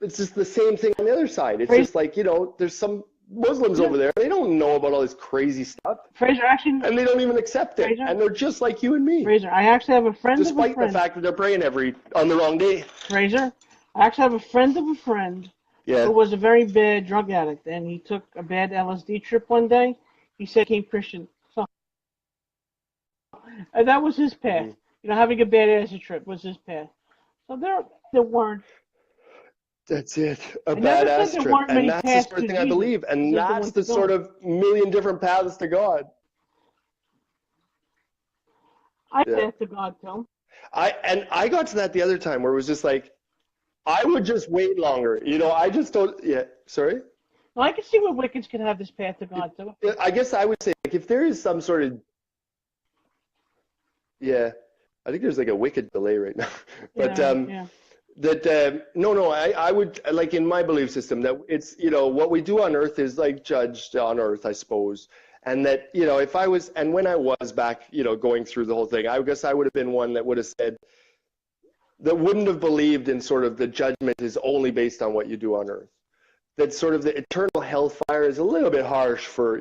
It's just the same thing on the other side. It's just like, there's some Muslims over there. They don't know about all this crazy stuff. Fraser, actually, and they don't even accept it. Fraser, and they're just like you and me. Fraser, I actually have a friend Despite the fact that they're praying on the wrong day. Fraser, I actually have a friend of a friend who was a very bad drug addict, and he took a bad LSD trip one day. He said he became Christian. So, and that was his path. Having a bad acid trip was his path. So there weren't. That's it. A badass trip. And that's the sort of thing I believe. And that's the sort of million different paths to God. I path to God, too. I got to that the other time where it was just like, I would just wait longer. I just don't, sorry? Well, I can see where Wiccans can have this path to God, too. I guess I would say, like, if there is some sort of, I think there's like a wicked delay right now. But, I would, like, in my belief system, that it's, what we do on earth is like judged on earth, I suppose. And that, if I was, and when I was back, going through the whole thing, I guess I would have been one that would have said, that wouldn't have believed in sort of the judgment is only based on what you do on earth. That sort of the eternal hellfire is a little bit harsh for,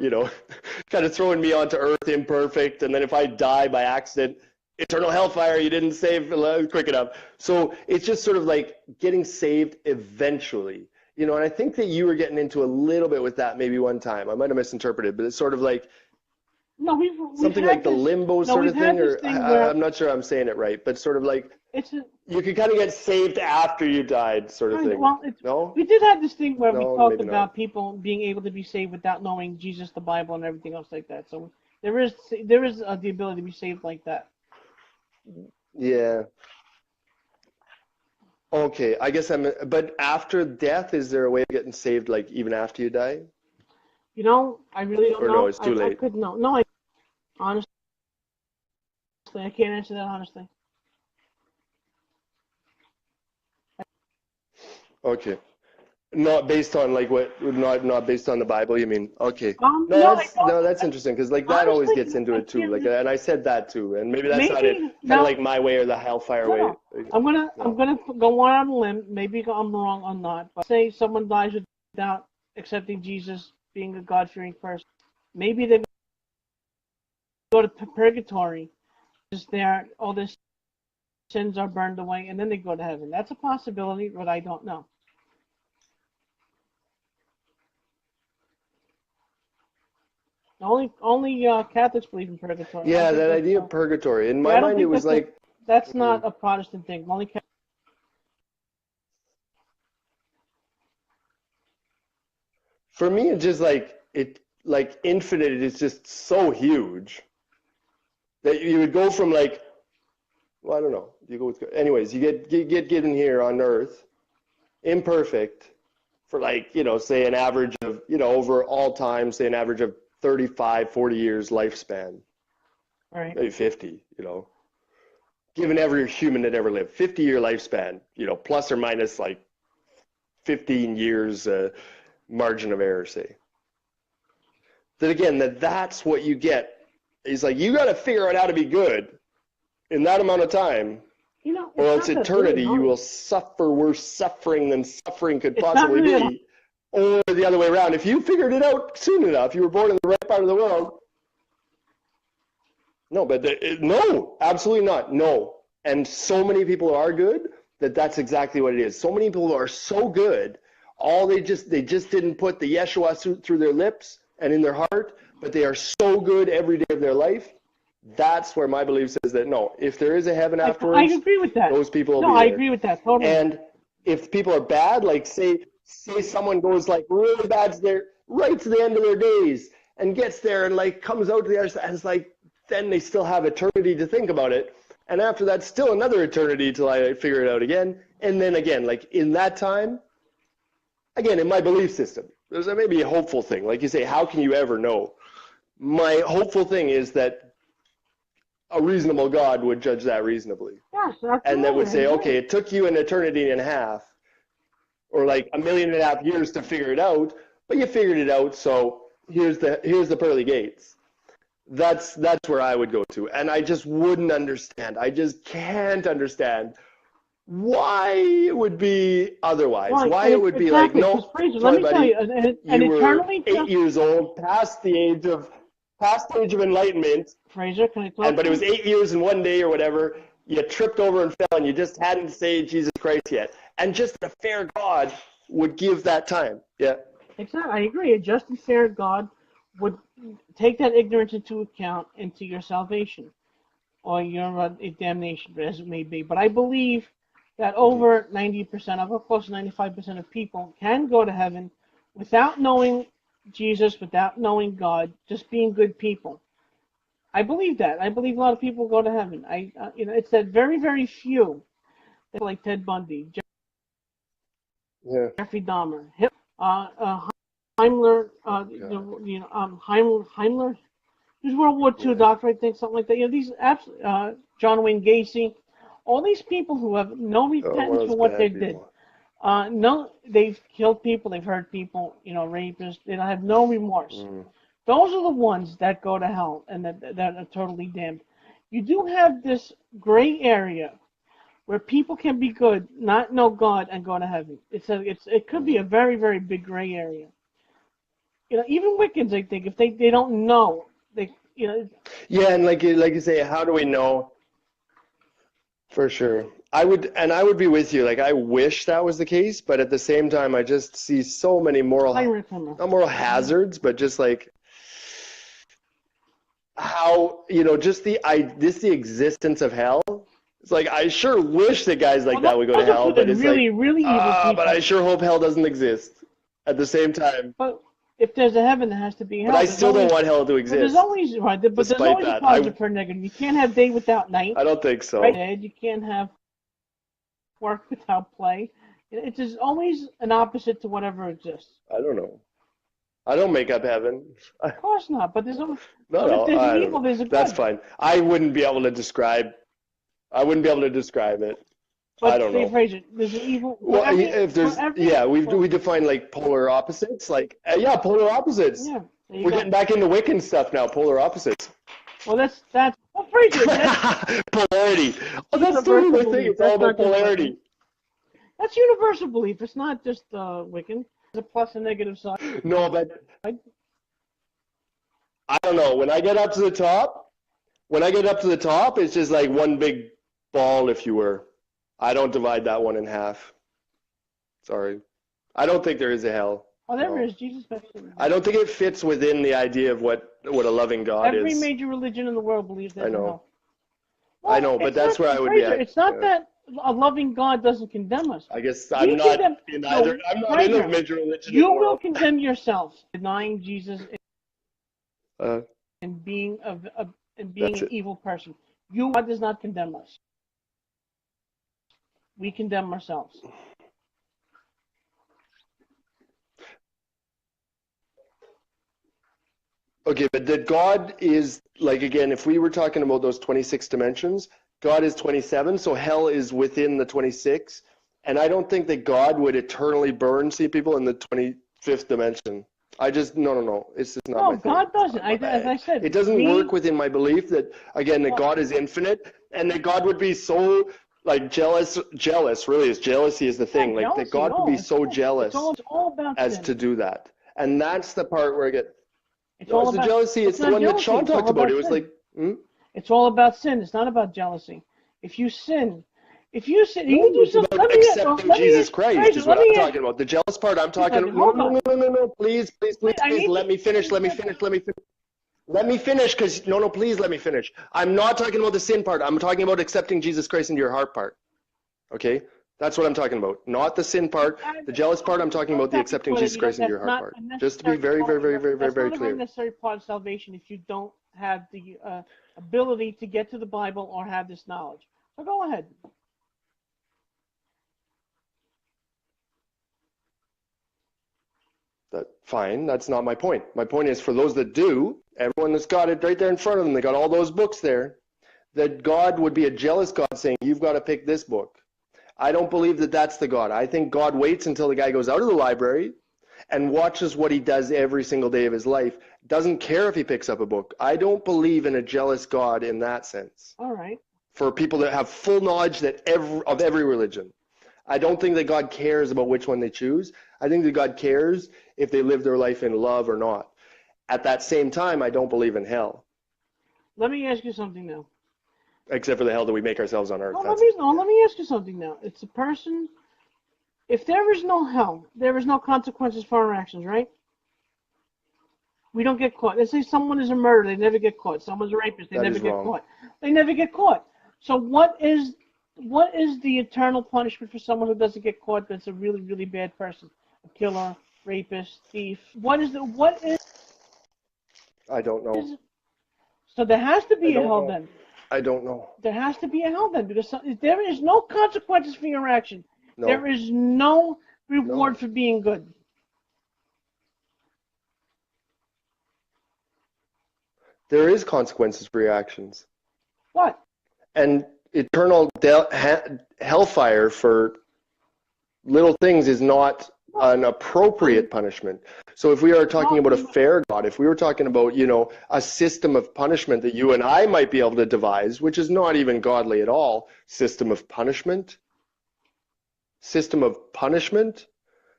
kind of throwing me onto earth imperfect. And then if I die by accident, eternal hellfire, you didn't save quick enough. So it's just sort of like getting saved eventually. And I think that you were getting into a little bit with that maybe one time. I might have misinterpreted, but it's sort of like we've something like the limbo sort of thing, or I'm not sure I'm saying it right, but sort of like you could kind of get saved after you died sort of thing. Well, no? We did have this thing where we talked about people being able to be saved without knowing Jesus, the Bible, and everything else like that. So there is the ability to be saved like that. Yeah. Okay, I guess but after death, is there a way of getting saved, like, even after you die? I really don't know. Or no, it's too late? I could know. No, honestly, I can't answer that honestly. Okay. Not based on, like, not based on the Bible, you mean? Okay. That's interesting, because, like, that always gets into it, too. Like, and I said that, too, and maybe that's not it. Kind of like my way or the hellfire way. I'm gonna go on a limb. Maybe I'm wrong or not, but say someone dies without accepting Jesus, being a God-fearing person. Maybe they go to purgatory, just there, all their sins are burned away, and then they go to heaven. That's a possibility, but I don't know. Only Catholics believe in purgatory. Yeah, that idea of purgatory. In my mind, it was like... That's not a Protestant thing. Only Catholics. For me, it's just like infinite is just so huge that you would go from, like, well, I don't know. You go with, anyways, you get given here on earth, imperfect, for, like, say an average of, over all time, say an average of 35, 40 years lifespan, Right. maybe 50, given every human that ever lived, 50-year lifespan, plus or minus like 15 years margin of error, say. That again, that's what you get. He's like, you got to figure out how to be good in that amount of time, or else eternity you will suffer worse suffering than suffering could possibly be. Or the other way around, if you figured it out soon enough, you were born in the right part of the world. No, but no, absolutely not. No. And so many people are good that's exactly what it is. So many people are so good, they just didn't put the Yeshua through their lips and in their heart, but they are so good every day of their life. That's where my belief says that no, if there is a heaven afterwards, I agree with that. Those people will be there. I agree with that totally. And if people are bad, like say someone goes like really bad to right to the end of their days and gets there and like comes out to the other side, and it's like then they still have eternity to think about it. And after that, still another eternity till I figure it out again. And then again, like in that time, again, in my belief system, there's maybe a hopeful thing. Like you say, how can you ever know? My hopeful thing is that a reasonable God would judge that reasonably. Yes, and that would say, okay, it took you an eternity and a half, or like 1.5 million years to figure it out, but you figured it out, so here's the pearly gates. That's where I would go to. And I just wouldn't understand. I just can't understand why it would be otherwise. Right. Why it would be like, no, Fraser, sorry, let me buddy, tell you, you were 8 years old, past the age of enlightenment. Fraser, can I talk? But it was 8 years and 1 day or whatever. You tripped over and fell, and you just hadn't saved Jesus Christ yet. And just a fair God would give that time. Yeah. Exactly. I agree. A just and fair God would take that ignorance into account into your salvation or your damnation, as it may be. But I believe that over 90% of, or close to 95% of people can go to heaven without knowing Jesus, without knowing God, just being good people. I believe that. I believe a lot of people go to heaven. It's that very, very few, like Ted Bundy, Jeffrey Dahmer, Heimler, Heimler. He was World War II doctor, I think, something like that. These John Wayne Gacy, all these people who have no repentance for what they did. No, they've killed people, they've hurt people, rapists. They have no remorse. Those are the ones that go to hell and that are totally damned. You do have this gray area where people can be good, not know God, and go to heaven. It could be a very, very big gray area. Even Wiccans, I think, if they don't know, Yeah, and like you say, how do we know? For sure. I would be with you. Like, I wish that was the case, but at the same time, I just see so many not moral hazards, but just like how, just the existence of hell. It's like, I sure wish that guys like that would go to hell, but it's really, really evil people. But I sure hope hell doesn't exist at the same time. But if there's a heaven, there has to be hell. But I still don't want hell to exist. But there's always a positive for negative. You can't have day without night. I don't think so. Right? You can't have work without play. It's always an opposite to whatever exists. I don't know. I don't make up heaven. Of course not. But there's always if there's an evil, there's a good. That's fine. I wouldn't be able to describe it. But I don't know. Fraser, there's an evil. Well, we define like polar opposites. Like polar opposites. Yeah, we're getting back into Wiccan stuff now. Polar opposites. Well, that's Fraser. Polarity. Oh, that's the thing. It's all about polarity. That's universal belief. It's not just Wiccan. There's a plus and negative side. No, but I don't know. When I get up to the top, it's just like one big ball, if you were. I don't divide that one in half. Sorry. I don't think there is a hell. Oh, there is. Jesus mentioned. I don't think it fits within the idea of what a loving God is. Every major religion in the world believes there's a hell. Well, I know, but that's where I would be at. It's not that a loving God doesn't condemn us. I guess I'm not in either. I'm not in a major religion. You will condemn yourself denying Jesus and being an evil person. God does not condemn us. We condemn ourselves. Okay, but that God is, like, again, if we were talking about those 26 dimensions, God is 27, so hell is within the 26. And I don't think that God would eternally burn see people in the 25th dimension. I just, no, no, no. It's just not No, my thing. God It's doesn't. not my As I bag. said, It doesn't work within my belief that, again, that well, God is infinite and that God would be so, like, jealous, really, is jealousy is the thing. not Like, that jealousy. God would be No, so jealous it's all about as sin. to do that. And that's the part where I get, It's no, all it's the about. jealousy. It's It's the not one that jealousy. Sean It's all talked about. It about was sin. like, It's all about sin. It's not about jealousy. If you sin, you can no, do it's something. about accepting Let me Jesus ask, Christ Fraser, is let what I'm me ask talking about. The jealous part I'm you talking, something. no, Hold no, on. no, no, no, no, please, please, please, Wait, I please, need to. let me finish, let me finish, let me finish. Let me finish, because, no, no, please let me finish. I'm not talking about the sin part. I'm talking about accepting Jesus Christ into your heart part. Okay? That's what I'm talking about. Not the sin part. The jealous part, I'm talking Let me about the stop you accepting for that. Jesus You don't. Christ into That's your heart not part. a Just to be necessary very, part. very, very, very, very, That's very not a very clear. necessary part of salvation if you don't have the ability to get to the Bible or have this knowledge. So go ahead. Fine, that's not my point. My point is for those that do, everyone that's got it right there in front of them, they got all those books there, that God would be a jealous God saying, you've got to pick this book. I don't believe that that's the God. I think God waits until the guy goes out of the library and watches what he does every single day of his life. Doesn't care if he picks up a book. I don't believe in a jealous God in that sense. All right. For people that have full knowledge of every religion. I don't think that God cares about which one they choose. I think that God cares if they live their life in love or not. At that same time, I don't believe in hell, Let me ask you something now. except for the hell that we make ourselves on earth. No, That's it. let me ask you something now. It's a person. If there is no hell, there is no consequences for our actions, right? We don't get caught. Let's say someone is a murderer, they never get caught. Someone's a rapist, they That never is get wrong. caught. They never get caught. So what is the eternal punishment for someone who doesn't get caught? That's a really really bad person, a killer, rapist, thief. What I don't know. is? So there has to I be a don't hell know. then. I don't know. There has to be a hell then because there is no consequences for your action. There No. is no reward No. for being good. There is consequences for your actions. What? And eternal hellfire for little things is not No. an appropriate punishment. So if we are talking No. about a fair God, if we were talking about, a system of punishment that you and I might be able to devise, which is not even godly at all, system of punishment.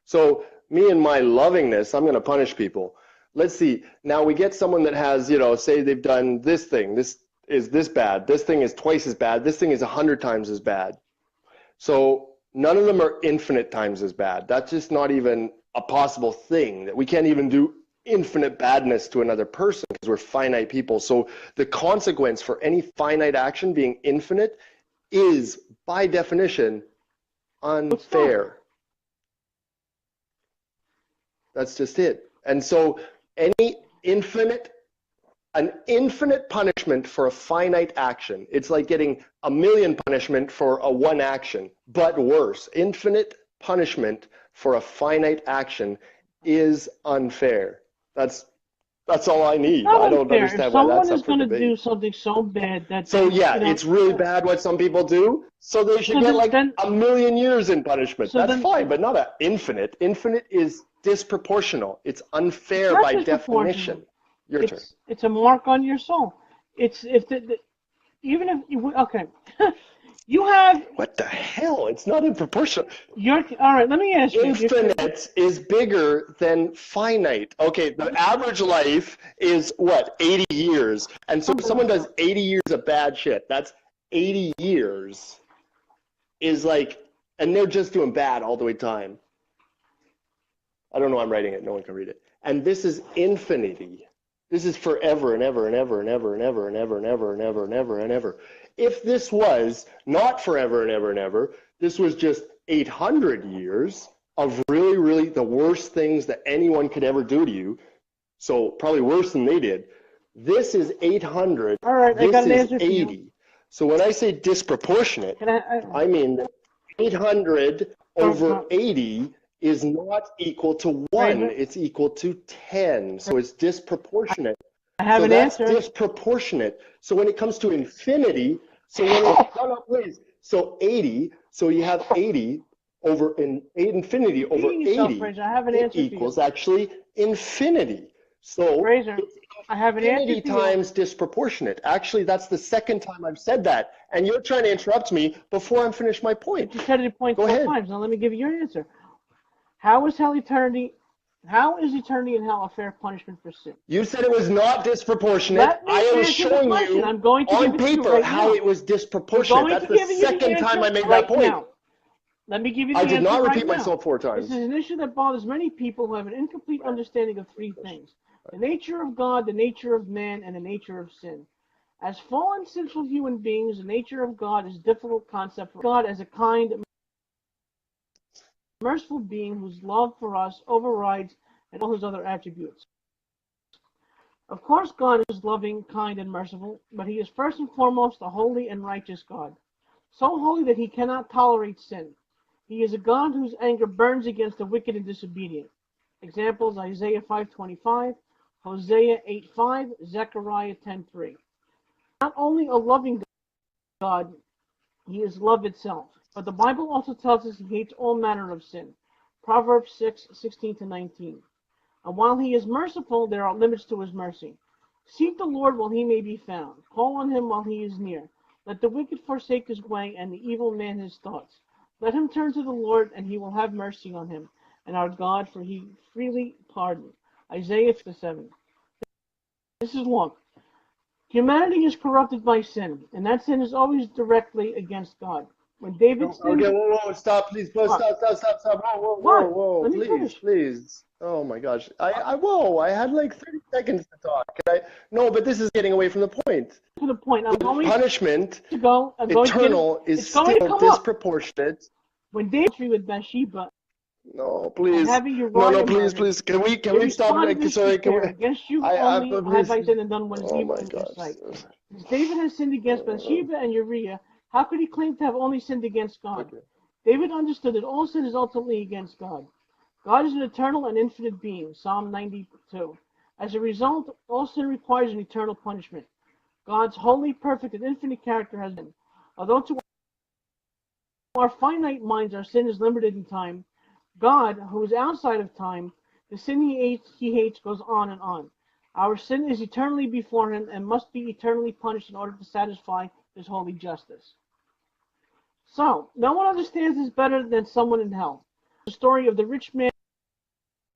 So me and my lovingness, I'm going to punish people. Let's see. Now we get someone that has, say they've done this thing. This is this bad. This thing is twice as bad. This thing is 100 times as bad. So none of them are infinite times as bad. That's just not even a possible thing, that we can't even do infinite badness to another person because we're finite people. So the consequence for any finite action being infinite is, by definition, It's not. unfair. That's just it. And so any an infinite punishment for a finite action, it's like getting a million punishment for a one action, but worse. Infinite punishment for a finite action is unfair. That's all I It's need. not I don't unfair. If understand why someone that's is up for going to debate. do something so bad that So they, yeah, it's really bad what some people do. So they should so get then, like then, a million years in punishment. so That's then, fine, but not an infinite. Infinite is disproportional. It's it's unfair not by disproportional. definition. Your turn. It's a mark on your soul. It's if even if you okay, you have What the hell? It's not in proportion. your all right. Let me ask you. Infinite is bigger than finite. Okay, the average life is what? 80 years. And so if someone does 80 years of bad shit, that's 80 years is like, and they're just doing bad all the way time. I don't know, I'm writing it, no one can read it. And this is infinity. This is forever and ever and ever and ever and ever and ever and ever and ever and ever and ever. If this was not forever and ever and ever, this was just 800 years of really, really the worst things that anyone could ever do to you. So probably worse than they did. This is 800. All right, I got This an is answer for you. 80. So when I say disproportionate, Can I I mean that 800 over 80 is not equal to 1. Fraser? It's equal to 10. So it's disproportionate. I have So an that's answer. disproportionate. So when it comes to infinity, so when it, no, please. So 80, so you have 80 over in infinity over Repeating yourself, 80, Fraser. I have an it answer for you. equals actually infinity. So Fraser, it's I have an answer infinity for you. times disproportionate. Actually, that's the second time I've said that, and you're trying to interrupt me before I'm finished my point. But you said it point Go 4 ahead. times. Now let me give you your answer. How is eternity in hell a fair punishment for sin? You said it was not disproportionate. Let me I was answer the showing question. you I'm going to on give it to you paper right how now. it was I'm disproportionate. going That's to the give you the second time I answer made that right point. now. Let me give you I the did answer not right repeat now. myself 4 This times. is an issue that bothers many people who have an incomplete understanding of three things: the nature of God, the nature of man, and the nature of sin. As fallen, sinful human beings, the nature of God is a difficult concept for God as a kind, merciful being whose love for us overrides and all his other attributes. Of course, God is loving, kind, and merciful, but he is first and foremost a holy and righteous God, so holy that he cannot tolerate sin. He is a God whose anger burns against the wicked and disobedient. Examples: Isaiah 5:25, Hosea 8:5, Zechariah 10:3. Not only a loving God, he is love itself. But the Bible also tells us he hates all manner of sin. Proverbs 6:16-19. And while he is merciful, there are limits to his mercy. Seek the Lord while he may be found. Call on him while he is near. Let the wicked forsake his way, and the evil man his thoughts. Let him turn to the Lord, and he will have mercy on him, and our God, for he freely pardons. Isaiah 7. This is long. Humanity is corrupted by sin, and that sin is always directly against God. When David sinned, Okay, whoa, stop, please, stop, stop. What? Whoa, Let me please, finish. please. Oh my gosh, whoa, I had like 30 seconds to talk. No, but this is getting away from the point. To the point. I'm The going punishment, to go. I'm going to get it. eternal, is It's going to still come up. disproportionate. When David with Bathsheba No, and please, having Uriah murdered, please. Can we they stop? responded in Sorry, can we? despair. Against you only have Please. I sinned and done what is Oh evil my in your gosh. sight. Since David has sinned against Bathsheba and Uriah, how could he claim to have only sinned against God? Okay. David understood that all sin is ultimately against God. God is an eternal and infinite being, Psalm 92. As a result, all sin requires an eternal punishment. God's holy, perfect, and infinite character has been. Although to our finite minds our sin is limited in time, God, who is outside of time, the sin he hates goes on and on. Our sin is eternally before him and must be eternally punished in order to satisfy his holy justice. So, no one understands this better than someone in hell. The story of the rich man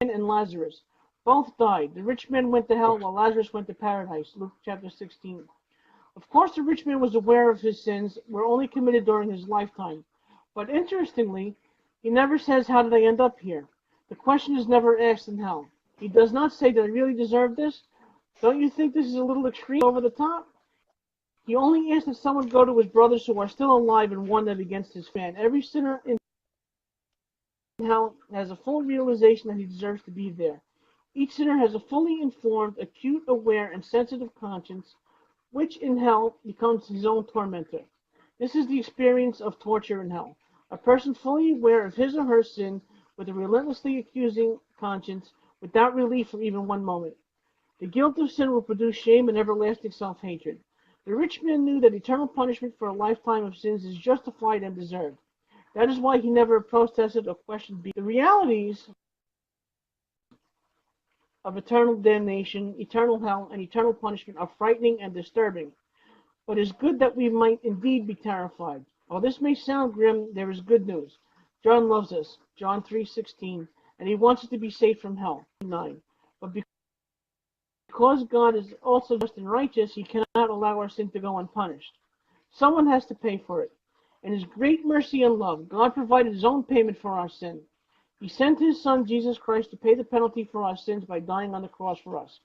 and Lazarus. Both died. The rich man went to hell while Lazarus went to paradise. Luke chapter 16. Of course, the rich man was aware of his sins were only committed during his lifetime. But interestingly, he never says, how did I end up here? The question is never asked in hell. He does not say, did I really deserve this? Don't you think this is a little extreme, over the top? He only asks that someone go to his brothers who are still alive and warn them against his fan. Every sinner in hell has a full realization that he deserves to be there. Each sinner has a fully informed, acute, aware, and sensitive conscience, which in hell becomes his own tormentor. This is the experience of torture in hell. A person fully aware of his or her sin, with a relentlessly accusing conscience, without relief for even one moment. The guilt of sin will produce shame and everlasting self-hatred. The rich man knew that eternal punishment for a lifetime of sins is justified and deserved. That is why he never protested or questioned the realities of eternal damnation, eternal hell, and eternal punishment are frightening and disturbing. But it is good that we might indeed be terrified. While this may sound grim, there is good news. John loves us, John 3:16, and he wants us to be saved from hell, 9. But because God is also just and righteous, he cannot allow our sin to go unpunished. Someone has to pay for it. In his great mercy and love, God provided his own payment for our sin. He sent his son, Jesus Christ, to pay the penalty for our sins by dying on the cross for us.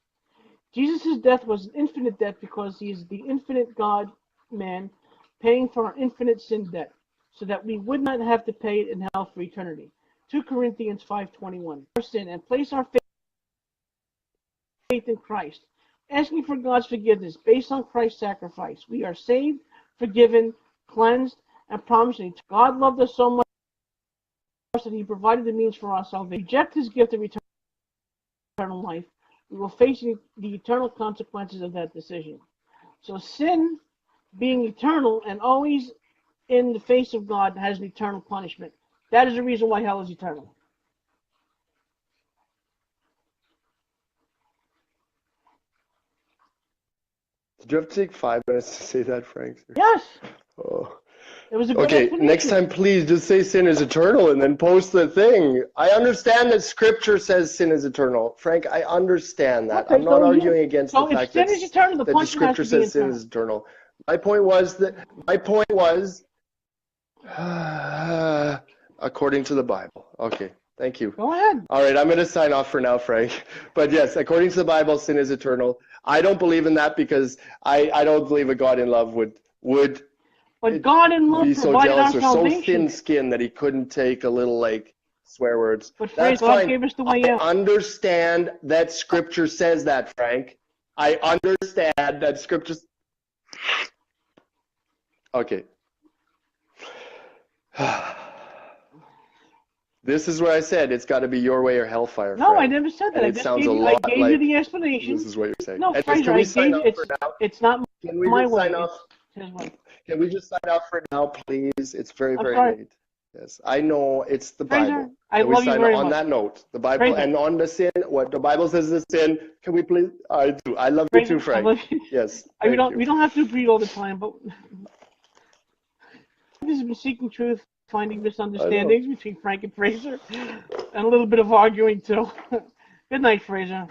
Jesus' death was an infinite death because he is the infinite God, man, paying for our infinite sin debt, so that we would not have to pay it in hell for eternity. 2 Corinthians 5:21. Our sin and place our faith in Christ, asking for God's forgiveness based on Christ's sacrifice. We are saved, forgiven, cleansed, and promised. God loved us so much that he provided the means for our salvation. Reject his gift of eternal life. we will face the eternal consequences of that decision. So sin, being eternal and always in the face of God, has an eternal punishment. That is the reason why hell is eternal. Did you have to take 5 minutes to say that, Frank? Yes. Oh. It was a good Okay, explanation. next time, please just say sin is eternal and then post the thing. I understand that Scripture says sin is eternal. Frank, I understand that. Okay, I'm not so arguing against the if fact sin that, is eternal, the that the punishment has Scripture to be says sin eternal. is eternal. My point was, according to the Bible. Okay, thank you. Go ahead. All right, I'm going to sign off for now, Frank. But yes, according to the Bible, sin is eternal. I don't believe in that because I don't believe a God in love would But God in love be so provided our jealous or so salvation. thin-skinned that he couldn't take a little like swear words. But That's God fine. gave us the way I out. understand that Scripture says that, Frank. I understand that Scripture. Okay. This is where I said it's got to be your way or hellfire. No, Frank. I never said that. And I it just sounds gave a you, lot you like the explanation. this is what you're saying. No, Anyways, Fraser, can I we sign gave you. off for now? It's not Can we my just way. sign off? It's his way. Can we just sign off for now, please? It's very, I'm very sorry. late. Yes, I know it's the Fraser, Bible. I Can we love you sign very on much. that note? The Bible Fraser. and on the sin, what the Bible says is sin. Can we please? I do. I love you Fraser, too, Frank. I love you. Yes, we thank you. don't have to agree all the time, but this has been Seeking Truth, finding misunderstandings between Frank and Fraser, and a little bit of arguing too. Good night, Fraser.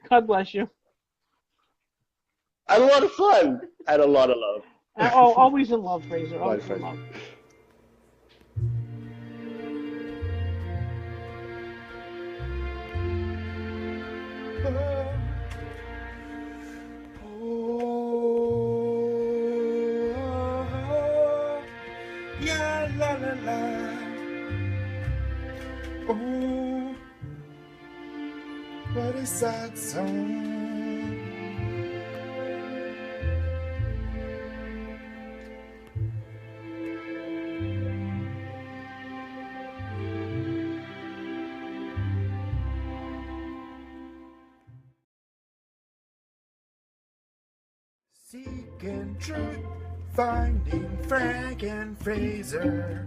God bless you. I had a lot of fun. I had a lot of love. Always in love, Fraser. Bye, Always in Frank. love. Yeah, la la la. Oh, what a sad song. Seeking truth, finding Frank and Fraser.